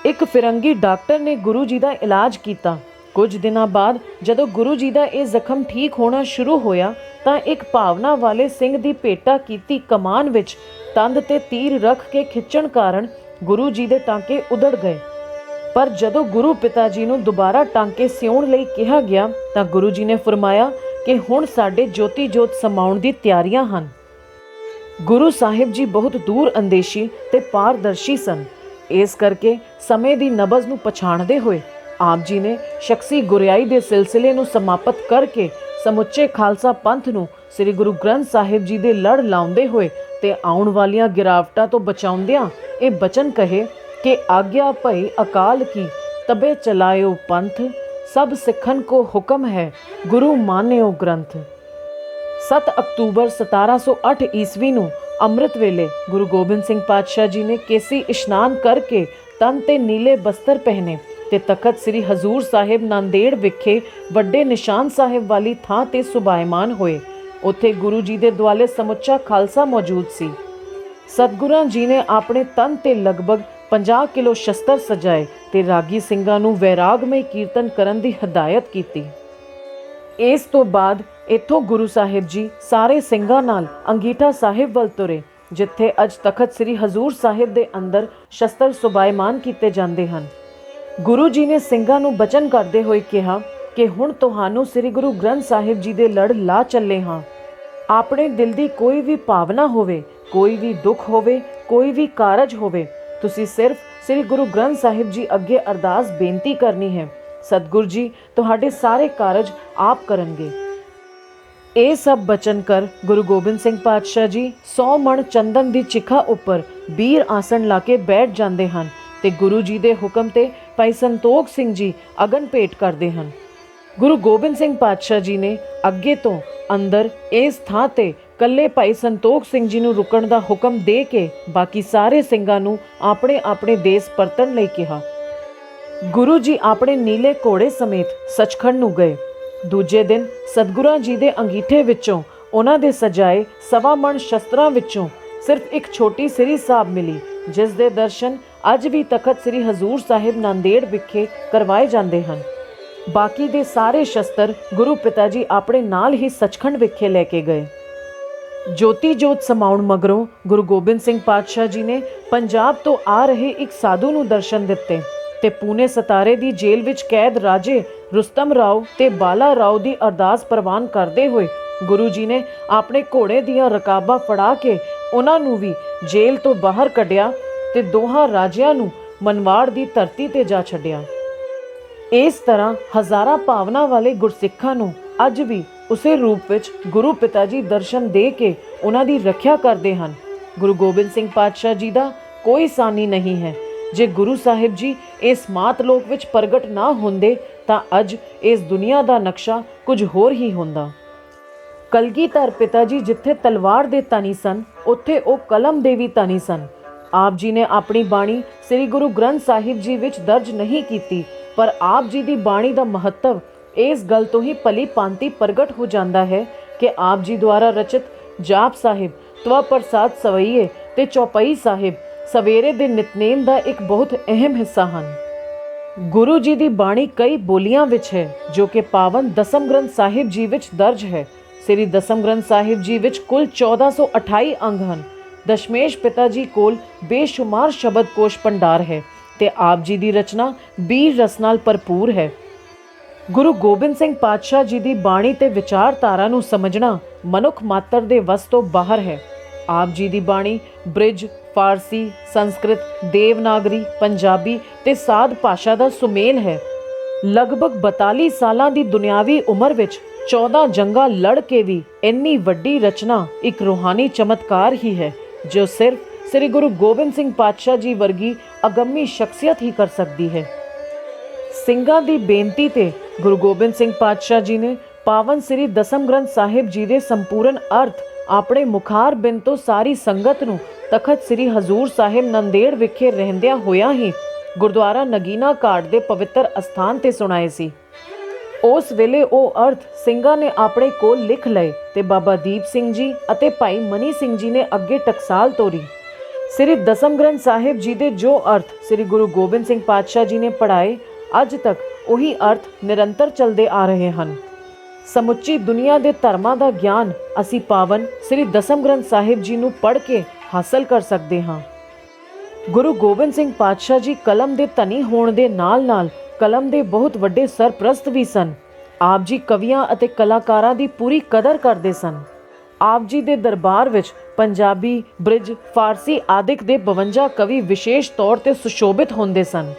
ਇੱਕ ਫਿਰੰਗੀ ਡਾਕਟਰ ਨੇ ਗੁਰੂ ਜੀ ਦਾ ਇਲਾਜ ਕੀਤਾ। ਕੁਝ ਦਿਨਾਂ ਬਾਅਦ ਜਦੋਂ ਗੁਰੂ ਜੀ ਦਾ ਇਹ ਜ਼ਖਮ ਠੀਕ ਹੋਣਾ ਸ਼ੁਰੂ ਹੋਇਆ ਤਾਂ ਇੱਕ ਭਾਵਨਾ ਵਾਲੇ ਸਿੰਘ ਦੀ ਭੇਟਾ ਕੀਤੀ ਕਮਾਨ ਵਿੱਚ ਤੰਦ ਤੇ ਤੀਰ ਰੱਖ ਕੇ ਖਿੱਚਣ ਕਾਰਨ ਗੁਰੂ ਜੀ ਦੇ ਟਾਂਕੇ ਉਧੜ ਗਏ। ਪਰ ਜਦੋਂ ਗੁਰੂ ਪਿਤਾ ਜੀ ਨੂੰ ਦੁਬਾਰਾ ਟਾਂਕੇ ਸਿਉਣ ਲਈ ਕਿਹਾ ਗਿਆ ਤਾਂ ਗੁਰੂ ਜੀ ਨੇ ਫਰਮਾਇਆ ਕਿ ਹੁਣ ਸਾਡੇ ਜੋਤੀ ਜੋਤ ਸਮਾਉਣ ਦੀ ਤਿਆਰੀਆਂ ਹਨ। ਗੁਰੂ ਸਾਹਿਬ ਜੀ ਬਹੁਤ ਦੂਰ ਅੰਦੇਸ਼ੀ ਤੇ ਪਾਰਦਰਸ਼ੀ ਸਨ। ਇਸ ਕਰਕੇ ਸਮੇਂ ਦੀ ਨਬਜ਼ ਨੂੰ ਪਛਾਣਦੇ ਹੋਏ ਆਪ ਜੀ ਨੇ ਸ਼ਖਸੀ ਗੁਰਿਆਈ ਦੇ ਸਿਲਸਿਲੇ ਨੂੰ ਸਮਾਪਤ ਕਰਕੇ ਸਮੁੱਚੇ ਖਾਲਸਾ ਪੰਥ ਨੂੰ ਸ੍ਰੀ ਗੁਰੂ ਗ੍ਰੰਥ ਸਾਹਿਬ ਜੀ ਦੇ ਲੜ ਲਾਉਂਦੇ ਹੋਏ ਤੇ ਆਉਣ ਵਾਲੀਆਂ ਗਿਰਾਵਟਾਂ ਤੋਂ ਬਚਾਉਂਦਿਆਂ ਇਹ ਬਚਨ ਕਹੇ कि आज्ञा भई अकाल की, तबे चलायो पंथ, सब सिखन को हुक्म है, गुरु मान्यो ग्रंथ। 7 अक्तूबर 1708 ईस्वी ਨੂੰ ਅੰਮ੍ਰਿਤ ਵੇਲੇ ਗੁਰੂ ਗੋਬਿੰਦ ਸਿੰਘ ਪਾਤਸ਼ਾਹ ਜੀ ਨੇ ਕੇਸੀ ਇਸ਼ਨਾਨ ਕਰਕੇ ਤਨ ਤੇ ਨੀਲੇ ਬਸਤਰ ਪਹਿਨੇ ਤੇ ਤਖਤ ਸ੍ਰੀ ਹਜ਼ੂਰ ਸਾਹਿਬ ਨਾਂਦੇੜ ਵਿਖੇ ਵੱਡੇ ਨਿਸ਼ਾਨ ਸਾਹਿਬ ਵਾਲੀ ਥਾਂ ਤੇ ਸੁਭਾਇਮਾਨ ਹੋਏ। ਉੱਥੇ ਗੁਰੂ ਜੀ ਦੇ ਦੁਆਲੇ ਸਮੁੱਚਾ ਖਾਲਸਾ ਮੌਜੂਦ ਸੀ। ਸਤਿਗੁਰਾਂ ਜੀ ਨੇ ਆਪਣੇ ਤਨ ਤੇ ਲਗਭਗ 50 ਕਿਲੋ ਸ਼ਸਤਰ ਸਜਾਏ ਤੇ ਰਾਗੀ ਸਿੰਘਾਂ ਨੂੰ ਵੈਰਾਗਮਈ ਕੀਰਤਨ ਕਰਨ ਦੀ ਹਦਾਇਤ ਕੀਤੀ। ਇਸ ਤੋਂ ਬਾਅਦ ਇੱਥੋਂ ਗੁਰੂ ਸਾਹਿਬ ਜੀ ਸਾਰੇ ਸਿੰਘਾਂ ਨਾਲ ਅੰਗੀਠਾ ਸਾਹਿਬ ਵੱਲ ਤੁਰੇ, ਜਿੱਥੇ ਅੱਜ ਤਖਤ ਸ੍ਰੀ ਹਜ਼ੂਰ ਸਾਹਿਬ ਦੇ ਅੰਦਰ ਸ਼ਸਤਰ ਸੁਭਾਇਮਾਨ ਕੀਤੇ ਜਾਂਦੇ ਹਨ। ਗੁਰੂ ਜੀ ਨੇ ਸਿੰਘਾਂ ਨੂੰ ਬਚਨ ਕਰਦੇ ਹੋਏ ਕਿਹਾ ਕਿ ਹੁਣ ਤੁਹਾਨੂੰ ਸ੍ਰੀ ਗੁਰੂ ਗ੍ਰੰਥ ਸਾਹਿਬ ਜੀ ਦੇ ਲੜ ਲਾ ਚੱਲੇ ਹਾਂ। ਆਪਣੇ ਦਿਲ ਦੀ ਕੋਈ ਵੀ ਭਾਵਨਾ ਹੋਵੇ, ਕੋਈ ਵੀ ਦੁੱਖ ਹੋਵੇ, ਕੋਈ ਵੀ ਕਾਰਜ ਹੋਵੇ, ਤੁਸੀਂ ਸਿਰਫ ਸ੍ਰੀ ਗੁਰੂ ਗ੍ਰੰਥ ਸਾਹਿਬ ਜੀ ਅੱਗੇ ਅਰਦਾਸ ਬੇਨਤੀ ਕਰਨੀ ਹੈ। ਸਤਿਗੁਰ ਜੀ ਤੁਹਾਡੇ ਸਾਰੇ ਕਾਰਜ ਆਪ ਕਰਨਗੇ। ਇਹ ਸਭ ਬਚਨ ਕਰ ਗੁਰੂ ਗੋਬਿੰਦ ਸਿੰਘ ਪਾਤਸ਼ਾਹ ਜੀ 100 ਮਣ ਚੰਦਨ ਦੀ ਚਿਖਾ ਉੱਪਰ ਬੀਰ ਆਸਣ ਲਾ ਕੇ ਬੈਠ ਜਾਂਦੇ ਹਨ ਤੇ ਗੁਰੂ ਜੀ ਦੇ ਹੁਕਮ ਤੇ ਭਾਈ ਸੰਤੋਖ ਸਿੰਘ ਜੀ ਅਗਨ ਭੇਟ ਕਰਦੇ ਹਨ। ਗੁਰੂ ਗੋਬਿੰਦ ਸਿੰਘ ਪਾਤਸ਼ਾਹ ਜੀ ਨੇ ਅੱਗੇ ਤੋਂ ਅੰਦਰ ਇਸ ਥਾਂ ਤੇ ਕੱਲੇ ਭਾਈ ਸੰਤੋਖ ਸਿੰਘ ਜੀ ਨੂੰ ਰੁਕਣ ਦਾ ਹੁਕਮ ਦੇ ਕੇ ਬਾਕੀ ਸਾਰੇ ਸਿੰਘਾਂ ਨੂੰ ਆਪਣੇ ਆਪਣੇ ਦੇਸ ਪਰਤਣ ਲਈ ਕਿਹਾ। ਗੁਰੂ ਜੀ ਆਪਣੇ ਨੀਲੇ ਘੋੜੇ ਸਮੇਤ ਸੱਚਖੰਡ ਨੂੰ ਗਏ। ਦੂਜੇ ਦਿਨ ਸਤਿਗੁਰਾਂ ਜੀ ਦੇ ਅੰਗੀਠੇ ਵਿੱਚੋਂ ਉਹਨਾਂ ਦੇ ਸਜਾਏ 1.25 ਮਣ ਸ਼ਸਤਰਾਂ ਵਿੱਚੋਂ ਸਿਰਫ ਇੱਕ ਛੋਟੀ ਸ੍ਰੀ ਸਾਹਿਬ ਮਿਲੀ, ਜਿਸ ਦੇ ਦਰਸ਼ਨ ਅੱਜ ਵੀ ਤਖਤ ਸ੍ਰੀ ਹਜ਼ੂਰ ਸਾਹਿਬ ਨਾਂਦੇੜ ਵਿਖੇ ਕਰਵਾਏ ਜਾਂਦੇ ਹਨ। ਬਾਕੀ ਦੇ ਸਾਰੇ ਸ਼ਸਤਰ ਗੁਰੂ ਪਿਤਾ ਜੀ ਆਪਣੇ ਨਾਲ ਹੀ ਸੱਚਖੰਡ ਵਿਖੇ ਲੈ ਕੇ ਗਏ। ਜੋਤੀ ਜੋਤ ਸਮਾਉਣ ਮਗਰੋਂ ਗੁਰੂ ਗੋਬਿੰਦ ਸਿੰਘ ਪਾਤਸ਼ਾਹ ਜੀ ਨੇ ਪੰਜਾਬ ਤੋਂ ਆ ਰਹੇ ਇੱਕ ਸਾਧੂ ਨੂੰ ਦਰਸ਼ਨ ਦਿੱਤੇ ਤੇ ਪੂਨੇ ਸਤਾਰੇ ਦੀ ਜੇਲ੍ਹ ਵਿੱਚ ਕੈਦ ਰਾਜੇ ਰੁਸਤਮ ਰਾਓ ਤੇ ਬਾਲਾ ਰਾਓ ਦੀ ਅਰਦਾਸ ਪ੍ਰਵਾਨ ਕਰਦੇ ਹੋਏ ਗੁਰੂ ਜੀ ਨੇ ਆਪਣੇ ਘੋੜੇ ਦੀਆਂ ਰਕਾਬਾਂ ਫੜਾ ਕੇ ਉਹਨਾਂ ਨੂੰ ਵੀ ਜੇਲ੍ਹ ਤੋਂ ਬਾਹਰ ਕੱਢਿਆ ਤੇ ਦੋਹਾਂ ਰਾਜਿਆਂ ਨੂੰ ਮਨਵਾੜ ਦੀ ਧਰਤੀ ਤੇ ਜਾ ਛੱਡਿਆ। ਇਸ ਤਰ੍ਹਾਂ ਹਜ਼ਾਰਾਂ ਭਾਵਨਾ ਵਾਲੇ ਗੁਰਸਿੱਖਾਂ ਨੂੰ ਅੱਜ ਵੀ ਉਸੇ ਰੂਪ ਵਿੱਚ ਗੁਰੂ ਪਿਤਾ ਜੀ ਦਰਸ਼ਨ ਦੇ ਕੇ ਉਹਨਾਂ ਦੀ ਰੱਖਿਆ ਕਰਦੇ ਹਨ। ਗੁਰੂ ਗੋਬਿੰਦ ਸਿੰਘ ਪਾਤਸ਼ਾਹ ਜੀ ਦਾ ਕੋਈ ਸਾਨੀ ਨਹੀਂ ਹੈ। ਜੇ ਗੁਰੂ ਸਾਹਿਬ ਜੀ ਇਸ ਮਾਤਲੋਕ ਵਿੱਚ ਪ੍ਰਗਟ ਨਾ ਹੁੰਦੇ ਤਾਂ ਅੱਜ ਇਸ ਦੁਨੀਆ ਦਾ ਨਕਸ਼ਾ ਕੁਝ ਹੋਰ ਹੀ ਹੁੰਦਾ। ਕਲਗੀਧਰ ਪਿਤਾ ਜੀ ਜਿੱਥੇ ਤਲਵਾਰ ਦੇ ਧਨੀ ਸਨ, ਉੱਥੇ ਉਹ ਕਲਮ ਦੇ ਵੀ ਧਨੀ ਸਨ। ਆਪ ਜੀ ਨੇ ਆਪਣੀ ਬਾਣੀ ਸ੍ਰੀ ਗੁਰੂ ਗ੍ਰੰਥ ਸਾਹਿਬ ਜੀ ਵਿੱਚ ਦਰਜ ਨਹੀਂ ਕੀਤੀ, ਪਰ ਆਪ ਜੀ ਦੀ ਬਾਣੀ ਦਾ ਮਹੱਤਵ ਇਸ ਗੱਲ ਤੋਂ ਹੀ ਭਲੀ ਭਾਂਤੀ ਪ੍ਰਗਟ ਹੋ ਜਾਂਦਾ ਹੈ ਕਿ ਆਪ ਜੀ ਦੁਆਰਾ ਰਚਿਤ ਜਾਪ ਸਾਹਿਬ, ਤਵਾ ਪ੍ਰਸਾਦ ਸਵਈਏ ਤੇ ਚੌਪਈ ਸਾਹਿਬ ਸਵੇਰੇ ਦੇ ਨਿਤਨੇਮ ਦਾ ਇੱਕ ਬਹੁਤ ਅਹਿਮ ਹਿੱਸਾ ਹਨ। ਗੁਰੂ ਜੀ ਦੀ ਬਾਣੀ ਕਈ ਬੋਲੀਆਂ ਵਿੱਚ ਹੈ ਜੋ ਕਿ ਪਾਵਨ ਦਸਮ ਗ੍ਰੰਥ ਸਾਹਿਬ ਜੀ ਵਿੱਚ ਦਰਜ ਹੈ। ਸ੍ਰੀ ਦਸਮ ਗ੍ਰੰਥ ਸਾਹਿਬ ਜੀ ਵਿੱਚ ਕੁੱਲ 1428 ਅੰਗ ਹਨ। ਦਸ਼ਮੇਸ਼ ਪਿਤਾ ਜੀ ਕੋਲ ਬੇਸ਼ੁਮਾਰ ਸ਼ਬਦ ਕੋਸ਼ ਭੰਡਾਰ ਹੈ ਤੇ ਆਪ ਜੀ ਦੀ ਰਚਨਾ ਬੀਰ ਰਸ ਨਾਲ ਭਰਪੂਰ ਹੈ। ਗੁਰੂ ਗੋਬਿੰਦ ਸਿੰਘ ਪਾਤਸ਼ਾਹ ਜੀ ਦੀ ਬਾਣੀ ਤੇ ਵਿਚਾਰਧਾਰਾ ਨੂੰ ਸਮਝਣਾ ਮਨੁੱਖ ਮਾਤਰ ਦੇ ਵੱਸ ਤੋਂ ਬਾਹਰ ਹੈ। ਆਪ ਜੀ ਦੀ ਬਾਣੀ ਬ੍ਰਿਜ, ਫਾਰਸੀ, ਸੰਸਕ੍ਰਿਤ, ਦੇਵਨਾਗਰੀ, ਪੰਜਾਬੀ ਤੇ ਸਾਧ ਭਾਸ਼ਾ ਦਾ ਸੁਮੇਲ ਹੈ। ਲਗਭਗ 42 ਸਾਲਾਂ ਦੀ ਦੁਨਿਆਵੀ ਉਮਰ ਵਿੱਚ 14 ਜੰਗਾਂ ਲੜ ਕੇ ਵੀ ਇੰਨੀ ਵੱਡੀ ਰਚਨਾ ਇੱਕ ਰੂਹਾਨੀ ਚਮਤਕਾਰ ਹੀ ਹੈ ਜੋ ਸਿਰਫ ਸ੍ਰੀ ਗੁਰੂ ਗੋਬਿੰਦ ਸਿੰਘ ਪਾਤਸ਼ਾਹ ਜੀ ਵਰਗੀ ਅਗੰਮੀ ਸ਼ਖਸੀਅਤ ਹੀ ਕਰ ਸਕਦੀ ਹੈ। ਸਿੰਘਾਂ ਦੀ ਬੇਨਤੀ ਤੇ ਗੁਰੂ ਗੋਬਿੰਦ ਸਿੰਘ ਪਾਤਸ਼ਾਹ ਜੀ ਨੇ ਪਾਵਨ ਸ੍ਰੀ ਦਸਮ ਗ੍ਰੰਥ ਸਾਹਿਬ ਜੀ ਦੇ ਸੰਪੂਰਨ ਅਰਥ ਆਪਣੇ ਮੁਖਾਰ ਬਿੰਦ ਤੋਂ ਸਾਰੀ ਸੰਗਤ ਨੂੰ ਤਖਤ ਸ੍ਰੀ ਹਜ਼ੂਰ ਸਾਹਿਬ ਨੰਦੇੜ ਵਿਖੇ ਰਹਿੰਦਿਆਂ ਹੋਇਆਂ ਹੀ ਗੁਰਦੁਆਰਾ ਨਗੀਨਾ ਘਾਟ ਦੇ ਪਵਿੱਤਰ ਅਸਥਾਨ ਤੇ ਸੁਣਾਏ ਸੀ। ਉਸ ਵੇਲੇ ਉਹ ਅਰਥ ਸਿੰਘਾਂ ਨੇ ਆਪਣੇ ਕੋਲ ਲਿਖ ਲਏ ਤੇ ਬਾਬਾ ਦੀਪ ਸਿੰਘ ਜੀ ਅਤੇ ਭਾਈ ਮਨੀ ਸਿੰਘ ਜੀ ਨੇ ਅੱਗੇ ਟਕਸਾਲ ਤੋਰੀ। ਸ੍ਰੀ ਦਸਮ ਗ੍ਰੰਥ ਸਾਹਿਬ ਜੀ ਦੇ ਜੋ ਅਰਥ ਸ੍ਰੀ ਗੁਰੂ ਗੋਬਿੰਦ ਸਿੰਘ ਪਾਤਸ਼ਾਹ ਜੀ ਨੇ ਪੜ੍ਹਾਏ, ਅੱਜ ਤੱਕ ਉਹੀ ਅਰਥ ਨਿਰੰਤਰ ਚੱਲਦੇ ਆ ਰਹੇ ਹਨ। ਸਮੁੱਚੀ ਦੁਨੀਆ ਦੇ ਧਰਮਾਂ ਦਾ ਗਿਆਨ ਅਸੀਂ ਪਾਵਨ ਸ੍ਰੀ ਦਸਮ ਗ੍ਰੰਥ ਸਾਹਿਬ ਜੀ ਨੂੰ ਪੜ੍ਹ ਕੇ ਹਾਸਲ ਕਰ ਸਕਦੇ ਹਾਂ। ਗੁਰੂ ਗੋਬਿੰਦ ਸਿੰਘ ਪਾਤਸ਼ਾਹ ਜੀ ਕਲਮ ਦੇ ਧਨੀ ਹੋਣ ਦੇ ਨਾਲ-ਨਾਲ ਕਲਮ ਦੇ ਬਹੁਤ ਵੱਡੇ ਸਰਪ੍ਰਸਤ ਵੀ ਸਨ। ਆਪ ਜੀ ਕਵੀਆਂ ਅਤੇ ਕਲਾਕਾਰਾਂ ਦੀ ਪੂਰੀ ਕਦਰ ਕਰਦੇ ਸਨ। ਆਪ ਜੀ ਦੇ ਦਰਬਾਰ ਵਿੱਚ ਪੰਜਾਬੀ, ਬ੍ਰਿਜ, ਫਾਰਸੀ ਆਦਿਕ ਦੇ 52 ਕਵੀ ਵਿਸ਼ੇਸ਼ ਤੌਰ ਤੇ ਸੁਸ਼ੋਭਿਤ ਹੁੰਦੇ ਸਨ,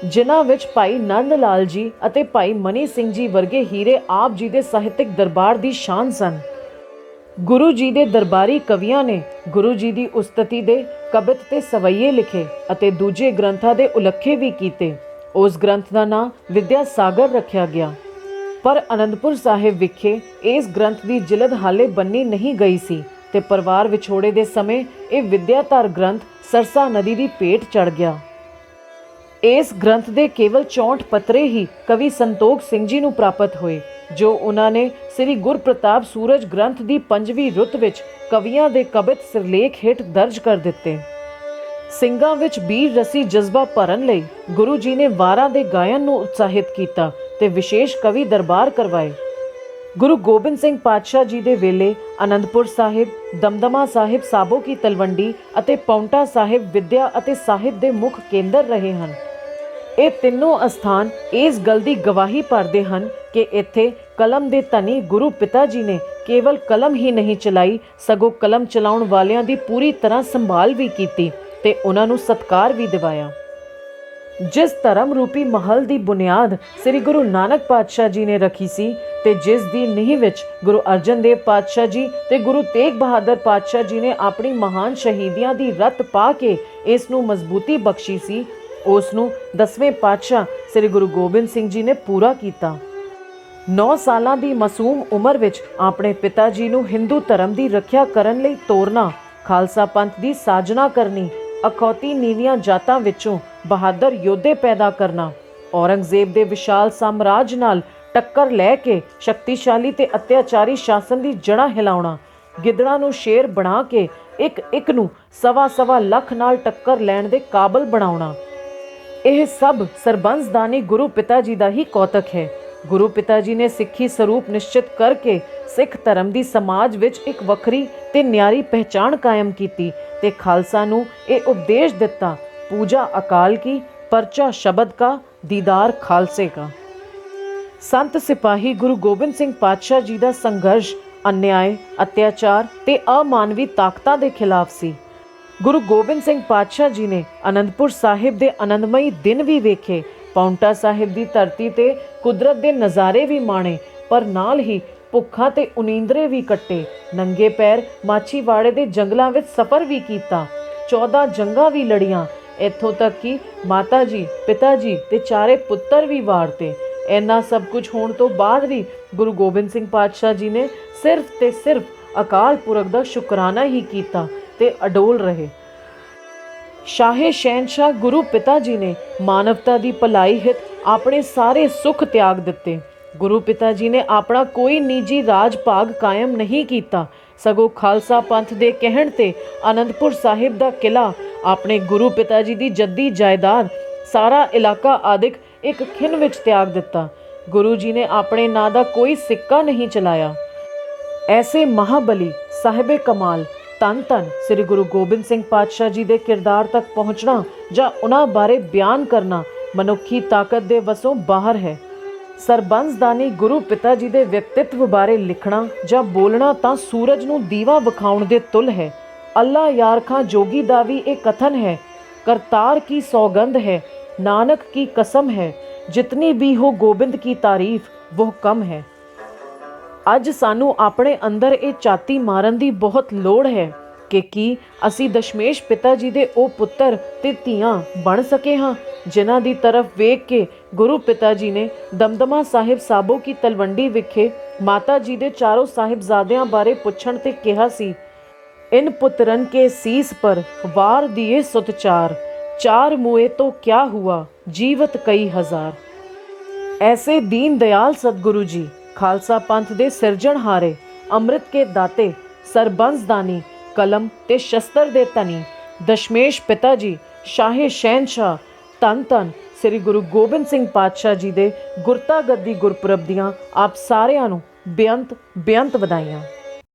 ਜਿਨ੍ਹਾਂ ਵਿੱਚ ਭਾਈ ਨੰਦ ਲਾਲ ਜੀ ਅਤੇ ਭਾਈ ਮਨੀ ਸਿੰਘ ਜੀ ਵਰਗੇ ਹੀਰੇ ਆਪ ਜੀ ਦੇ ਸਾਹਿਤਿਕ ਦਰਬਾਰ ਦੀ ਸ਼ਾਨ ਸਨ। ਗੁਰੂ ਜੀ ਦੇ ਦਰਬਾਰੀ ਕਵੀਆਂ ਨੇ ਗੁਰੂ ਜੀ ਦੀ ਉਸਤਤੀ ਦੇ ਕਵਿਤ ਤੇ ਸਵਈਏ ਲਿਖੇ ਅਤੇ ਦੂਜੇ ਗ੍ਰੰਥਾਂ ਦੇ ਉਲੱਖੇ ਵੀ ਕੀਤੇ। ਉਸ ਗ੍ਰੰਥ ਦਾ ਨਾਂ ਵਿਦਿਆ ਸਾਗਰ ਰੱਖਿਆ ਗਿਆ। ਪਰ ਅਨੰਦਪੁਰ ਸਾਹਿਬ ਵਿਖੇ ਇਸ ਗ੍ਰੰਥ ਦੀ ਜਿਲਦ ਹਾਲੇ ਬੰਨੀ ਨਹੀਂ ਗਈ ਸੀ ਤੇ ਪਰਿਵਾਰ ਵਿਛੋੜੇ ਦੇ ਸਮੇਂ ਇਹ ਵਿਦਿਆਧਰ ਗ੍ਰੰਥ ਸਰਸਾ ਨਦੀ ਦੀ ਭੇਟ ਚੜ ਗਿਆ। ਇਸ ਗ੍ਰੰਥ ਦੇ ਕੇਵਲ 64 ਪੱਤਰੇ ਹੀ ਕਵੀ ਸੰਤੋਖ ਸਿੰਘ ਜੀ ਨੂੰ ਪ੍ਰਾਪਤ ਹੋਏ, ਜੋ ਉਹਨਾਂ ਨੇ ਸ੍ਰੀ ਗੁਰਪ੍ਰਤਾਪ ਸੂਰਜ ਗ੍ਰੰਥ ਦੀ 5ਵੀਂ ਰੁੱਤ ਵਿੱਚ ਕਵੀਆਂ ਦੇ ਕਵਿਤ ਸਿਰਲੇਖ ਹੇਠ ਦਰਜ ਕਰ ਦਿੱਤੇ। ਸਿੰਘਾਂ ਵਿੱਚ ਬੀਰ ਰਸੀ ਜਜ਼ਬਾ ਭਰਨ ਲਈ ਗੁਰੂ ਜੀ ਨੇ ਵਾਰਾਂ ਦੇ ਗਾਇਨ ਨੂੰ ਉਤਸ਼ਾਹਿਤ ਕੀਤਾ ਤੇ ਵਿਸ਼ੇਸ਼ ਕਵੀ ਦਰਬਾਰ ਕਰਵਾਏ। ਗੁਰੂ ਗੋਬਿੰਦ ਸਿੰਘ ਪਾਤਸ਼ਾਹ ਜੀ ਦੇ ਵੇਲੇ ਅਨੰਦਪੁਰ ਸਾਹਿਬ, ਦਮਦਮਾ ਸਾਹਿਬ ਸਾਬੋ ਕੀ ਤਲਵੰਡੀ ਅਤੇ ਪਾਉਂਟਾ ਸਾਹਿਬ ਵਿਦਿਆ ਅਤੇ ਸਾਹਿਤ ਦੇ ਮੁੱਖ ਕੇਂਦਰ ਰਹੇ ਹਨ। ਇਹ ਤਿੰਨੋਂ ਅਸਥਾਨ ਇਸ ਗੱਲ ਦੀ ਗਵਾਹੀ ਭਰਦੇ ਹਨ ਕਿ ਇੱਥੇ ਕਲਮ ਦੇ ਧਨੀ ਗੁਰੂ ਪਿਤਾ ਜੀ ਨੇ ਕੇਵਲ ਕਲਮ ਹੀ ਨਹੀਂ ਚਲਾਈ, ਸਗੋਂ ਕਲਮ ਚਲਾਉਣ ਵਾਲਿਆਂ ਦੀ ਪੂਰੀ ਤਰ੍ਹਾਂ ਸੰਭਾਲ ਵੀ ਕੀਤੀ ਤੇ ਉਹਨਾਂ ਨੂੰ ਸਤਿਕਾਰ ਵੀ ਦਿਵਾਇਆ। ਜਿਸ ਧਰਮ ਰੂਪੀ ਮਹਲ ਦੀ ਬੁਨਿਆਦ ਸ੍ਰੀ ਗੁਰੂ ਨਾਨਕ ਪਾਤਸ਼ਾਹ ਜੀ ਨੇ ਰੱਖੀ ਸੀ ਤੇ ਜਿਸ ਦੀ ਨੀਂਹ ਵਿੱਚ ਗੁਰੂ ਅਰਜਨ ਦੇਵ ਪਾਤਸ਼ਾਹ ਜੀ ਤੇ ਗੁਰੂ ਤੇਗ ਬਹਾਦਰ ਪਾਤਸ਼ਾਹ ਜੀ ਨੇ ਆਪਣੀ ਮਹਾਨ ਸ਼ਹੀਦੀਆਂ ਦੀ ਰੱਤ ਪਾ ਕੇ ਇਸ ਨੂੰ ਮਜ਼ਬੂਤੀ ਬਖਸ਼ੀ ਸੀ, ਉਸ ਨੂੰ 10ਵੇਂ ਪਾਤਸ਼ਾਹ ਸ੍ਰੀ ਗੁਰੂ ਗੋਬਿੰਦ ਸਿੰਘ ਜੀ ਨੇ ਪੂਰਾ ਕੀਤਾ। 9 ਸਾਲਾਂ ਦੀ ਮਾਸੂਮ ਉਮਰ ਵਿੱਚ ਆਪਣੇ ਪਿਤਾ ਜੀ ਨੂੰ ਹਿੰਦੂ ਧਰਮ ਦੀ ਰੱਖਿਆ ਕਰਨ ਲਈ ਤੋਰਨਾ, ਖਾਲਸਾ ਪੰਥ ਦੀ ਸਾਜਨਾ ਕਰਨੀ, ਅਖੌਤੀ ਨੀਵੀਆਂ ਜਾਤਾਂ ਵਿੱਚੋਂ ਬਹਾਦਰ ਯੋਧੇ ਪੈਦਾ ਕਰਨਾ, ਔਰੰਗਜ਼ੇਬ ਦੇ ਵਿਸ਼ਾਲ ਸਾਮਰਾਜ ਨਾਲ ਟੱਕਰ ਲੈ ਕੇ ਸ਼ਕਤੀਸ਼ਾਲੀ ਤੇ ਅਤਿਆਚਾਰੀ ਸ਼ਾਸਨ ਦੀ ਜੜ੍ਹਾਂ ਹਿਲਾਉਣਾ, ਗਿੱਦੜਾਂ ਨੂੰ ਸ਼ੇਰ ਬਣਾ ਕੇ ਇੱਕ ਨੂੰ ਸਵਾ ਲੱਖ ਨਾਲ ਟੱਕਰ ਲੈਣ ਦੇ ਕਾਬਲ ਬਣਾਉਣਾ, ਇਹ ਸਭ ਸਰਬੰਸਦਾਨੀ ਗੁਰੂ ਪਿਤਾ ਜੀ ਦਾ ਹੀ ਕੌਤਕ ਹੈ। ਗੁਰੂ ਪਿਤਾ ਜੀ ਨੇ ਸਿੱਖੀ ਸਰੂਪ ਨਿਸ਼ਚਿਤ ਕਰਕੇ ਸਿੱਖ ਧਰਮ ਦੀ ਸਮਾਜ ਵਿੱਚ ਇੱਕ ਵੱਖਰੀ ਤੇ ਨਿਆਰੀ ਪਹਿਚਾਣ ਕਾਇਮ ਕੀਤੀ ਤੇ ਖਾਲਸਾ ਨੂੰ ਇਹ ਉਪਦੇਸ਼ ਦਿੱਤਾ, ਪੂਜਾ ਅਕਾਲ ਕੀ, ਪਰਚਾ ਸ਼ਬਦ ਕਾ, ਦੀਦਾਰ ਖਾਲਸੇ ਕਾ। ਸੰਤ ਸਿਪਾਹੀ ਗੁਰੂ ਗੋਬਿੰਦ ਸਿੰਘ ਪਾਤਸ਼ਾਹ ਜੀ ਦਾ ਸੰਘਰਸ਼ ਅਨਿਆਏ, ਅਤਿਆਚਾਰ ਤੇ ਅਮਾਨਵੀ ਤਾਕਤਾਂ ਦੇ ਖਿਲਾਫ ਸੀ। ਗੁਰੂ ਗੋਬਿੰਦ ਸਿੰਘ ਪਾਤਸ਼ਾਹ ਜੀ ਨੇ ਅਨੰਦਪੁਰ ਸਾਹਿਬ ਦੇ ਆਨੰਦਮਈ ਦਿਨ ਵੀ ਵੇਖੇ, ਪਾਉਂਟਾ ਸਾਹਿਬ ਦੀ ਧਰਤੀ ਤੇ ਕੁਦਰਤ ਦੇ ਨਜ਼ਾਰੇ ਵੀ ਮਾਣੇ, ਪਰ ਨਾਲ ਹੀ ਭੁੱਖਾਂ ਤੇ ਉਨੀਂਦਰੇ ਵੀ ਕੱਟੇ, ਨੰਗੇ ਪੈਰ ਮਾਛੀਵਾੜੇ ਦੇ ਜੰਗਲਾਂ ਵਿੱਚ ਸਫ਼ਰ ਵੀ ਕੀਤਾ, 14 ਜੰਗਾਂ ਵੀ ਲੜੀਆਂ, ਇੱਥੋਂ ਤੱਕ ਕਿ ਮਾਤਾ ਜੀ, ਪਿਤਾ ਜੀ ਤੇ 4 ਪੁੱਤਰ ਵੀ ਵਾਰਤੇ। ਇੰਨਾ ਸਭ ਕੁਝ ਹੋਣ ਤੋਂ ਬਾਅਦ ਵੀ ਗੁਰੂ ਗੋਬਿੰਦ ਸਿੰਘ ਪਾਤਸ਼ਾਹ ਜੀ ਨੇ ਸਿਰਫ ਤੇ ਸਿਰਫ ਅਕਾਲ ਪੁਰਖ ਦਾ ਸ਼ੁਕਰਾਨਾ ਹੀ ਕੀਤਾ ਤੇ ਅਡੋਲ ਰਹੇ। ਸ਼ਾਹੇ ਸ਼ਹਿਨਸ਼ਾਹ ਗੁਰੂ ਪਿਤਾ ਜੀ ਨੇ ਮਾਨਵਤਾ ਦੀ ਭਲਾਈ ਹਿੱਤ ਆਪਣੇ ਸਾਰੇ ਸੁੱਖ ਤਿਆਗ ਦਿੱਤੇ। ਗੁਰੂ ਪਿਤਾ ਜੀ ਨੇ ਆਪਣਾ ਕੋਈ ਨਿੱਜੀ ਰਾਜ ਭਾਗ ਕਾਇਮ ਨਹੀਂ ਕੀਤਾ, ਸਗੋਂ ਖਾਲਸਾ ਪੰਥ ਦੇ ਕਹਿਣ ਤੇ ਅਨੰਦਪੁਰ ਸਾਹਿਬ ਦਾ ਕਿਲਾ, ਆਪਣੇ ਗੁਰੂ ਪਿਤਾ ਜੀ ਦੀ ਜੱਦੀ ਜਾਇਦਾਦ, ਸਾਰਾ ਇਲਾਕਾ ਆਦਿਕ ਇੱਕ ਖਿਣ ਵਿੱਚ ਤਿਆਗ ਦਿੱਤਾ। ਗੁਰੂ ਜੀ ਨੇ ਆਪਣੇ ਨਾਂ ਦਾ ਕੋਈ ਸਿੱਕਾ ਨਹੀਂ ਚਲਾਇਆ। ਐਸੇ ਮਹਾਬਲੀ ਸਾਹਿਬੇ ਕਮਾਲ ਧੰਨ ਧੰਨ ਸ੍ਰੀ ਗੁਰੂ ਗੋਬਿੰਦ ਸਿੰਘ ਪਾਤਸ਼ਾਹ ਜੀ ਦੇ ਕਿਰਦਾਰ ਤੱਕ ਪਹੁੰਚਣਾ ਜਾਂ ਉਹਨਾਂ ਬਾਰੇ ਬਿਆਨ ਕਰਨਾ ਮਨੁੱਖੀ ਤਾਕਤ ਦੇ ਵਸੋਂ ਬਾਹਰ ਹੈ। ਸਰਬੰਸਦਾਨੀ ਗੁਰੂ ਪਿਤਾ ਜੀ ਦੇ ਵਿਅਕਤਿਤਵ ਬਾਰੇ ਲਿਖਣਾ ਜਾਂ ਬੋਲਣਾ ਤਾਂ ਸੂਰਜ ਨੂੰ ਦੀਵਾ ਵਿਖਾਉਣ ਦੇ ਤੁਲ ਹੈ। ਅੱਲਾ ਯਾਰ ਖਾਂ ਜੋਗੀ ਦਾ ਵੀ ਇਹ ਕਥਨ ਹੈ, ਕਰਤਾਰ ਕੀ ਸੌਗੰਧ ਹੈ, ਨਾਨਕ ਕੀ ਕਸਮ ਹੈ, ਜਿਤਨੀ ਵੀ ਹੋ ਗੋਬਿੰਦ ਕੀ ਤਾਰੀਫ ਵਹ ਕਮ ਹੈ। ਅੱਜ ਸਾਨੂੰ ਆਪਣੇ ਅੰਦਰ ਇਹ ਝਾਤੀ ਮਾਰਨ ਦੀ ਬਹੁਤ ਲੋੜ ਹੈ ਕਿ ਕੀ ਅਸੀਂ ਦਸ਼ਮੇਸ਼ ਪਿਤਾ ਜੀ ਦੇ ਉਹ ਪੁੱਤਰ ਤੇ ਧੀਆਂ ਬਣ ਸਕੇ ਹਾਂ ਜਿਨ੍ਹਾਂ ਦੀ ਤਰਫ ਵੇਖ ਕੇ ਗੁਰੂ ਪਿਤਾ ਜੀ ਨੇ ਦਮਦਮਾ ਸਾਹਿਬ ਸਾਬੋ ਕੀ ਤਲਵੰਡੀ ਵਿਖੇ ਮਾਤਾ ਜੀ ਦੇ 4 ਸਾਹਿਬਜ਼ਾਦਿਆਂ ਬਾਰੇ ਪੁੱਛਣ ਤੇ ਕਿਹਾ ਸੀ, ਇਨ ਪੁੱਤਰਨ ਕੇ ਸੀਸ ਪਰ ਵਾਰ ਦਿਏ ਸੁਤ ਚਾਰ ਮੁਏ ਤੋਂ ਕਿਆ ਹੁਆ ਜੀਵਤ ਕਈ ਹਜ਼ਾਰ। ਐਸੇ ਦੀਨ ਦਿਆਲ ਸਤਿਗੁਰੂ ਜੀ ਖਾਲਸਾ ਪੰਥ ਦੇ ਸਿਰਜਣਹਾਰੇ, ਅੰਮ੍ਰਿਤ ਕੇ ਦਾਤੇ, ਸਰਬੰਸਦਾਨੀ, ਕਲਮ ਤੇ ਸ਼ਸਤਰ ਦੇ ਧਨੀ ਦਸ਼ਮੇਸ਼ ਪਿਤਾ ਜੀ ਸ਼ਾਹੇ ਸ਼ਹਿਨਸ਼ਾਹ ਧੰਨ ਧੰਨ ਸ੍ਰੀ ਗੁਰੂ ਗੋਬਿੰਦ ਸਿੰਘ ਪਾਤਸ਼ਾਹ ਜੀ ਦੇ ਗੁਰਤਾ ਗੱਦੀ ਗੁਰਪੁਰਬ ਦੀਆਂ ਆਪ ਸਾਰਿਆਂ ਨੂੰ ਬੇਅੰਤ ਵਧਾਈਆਂ।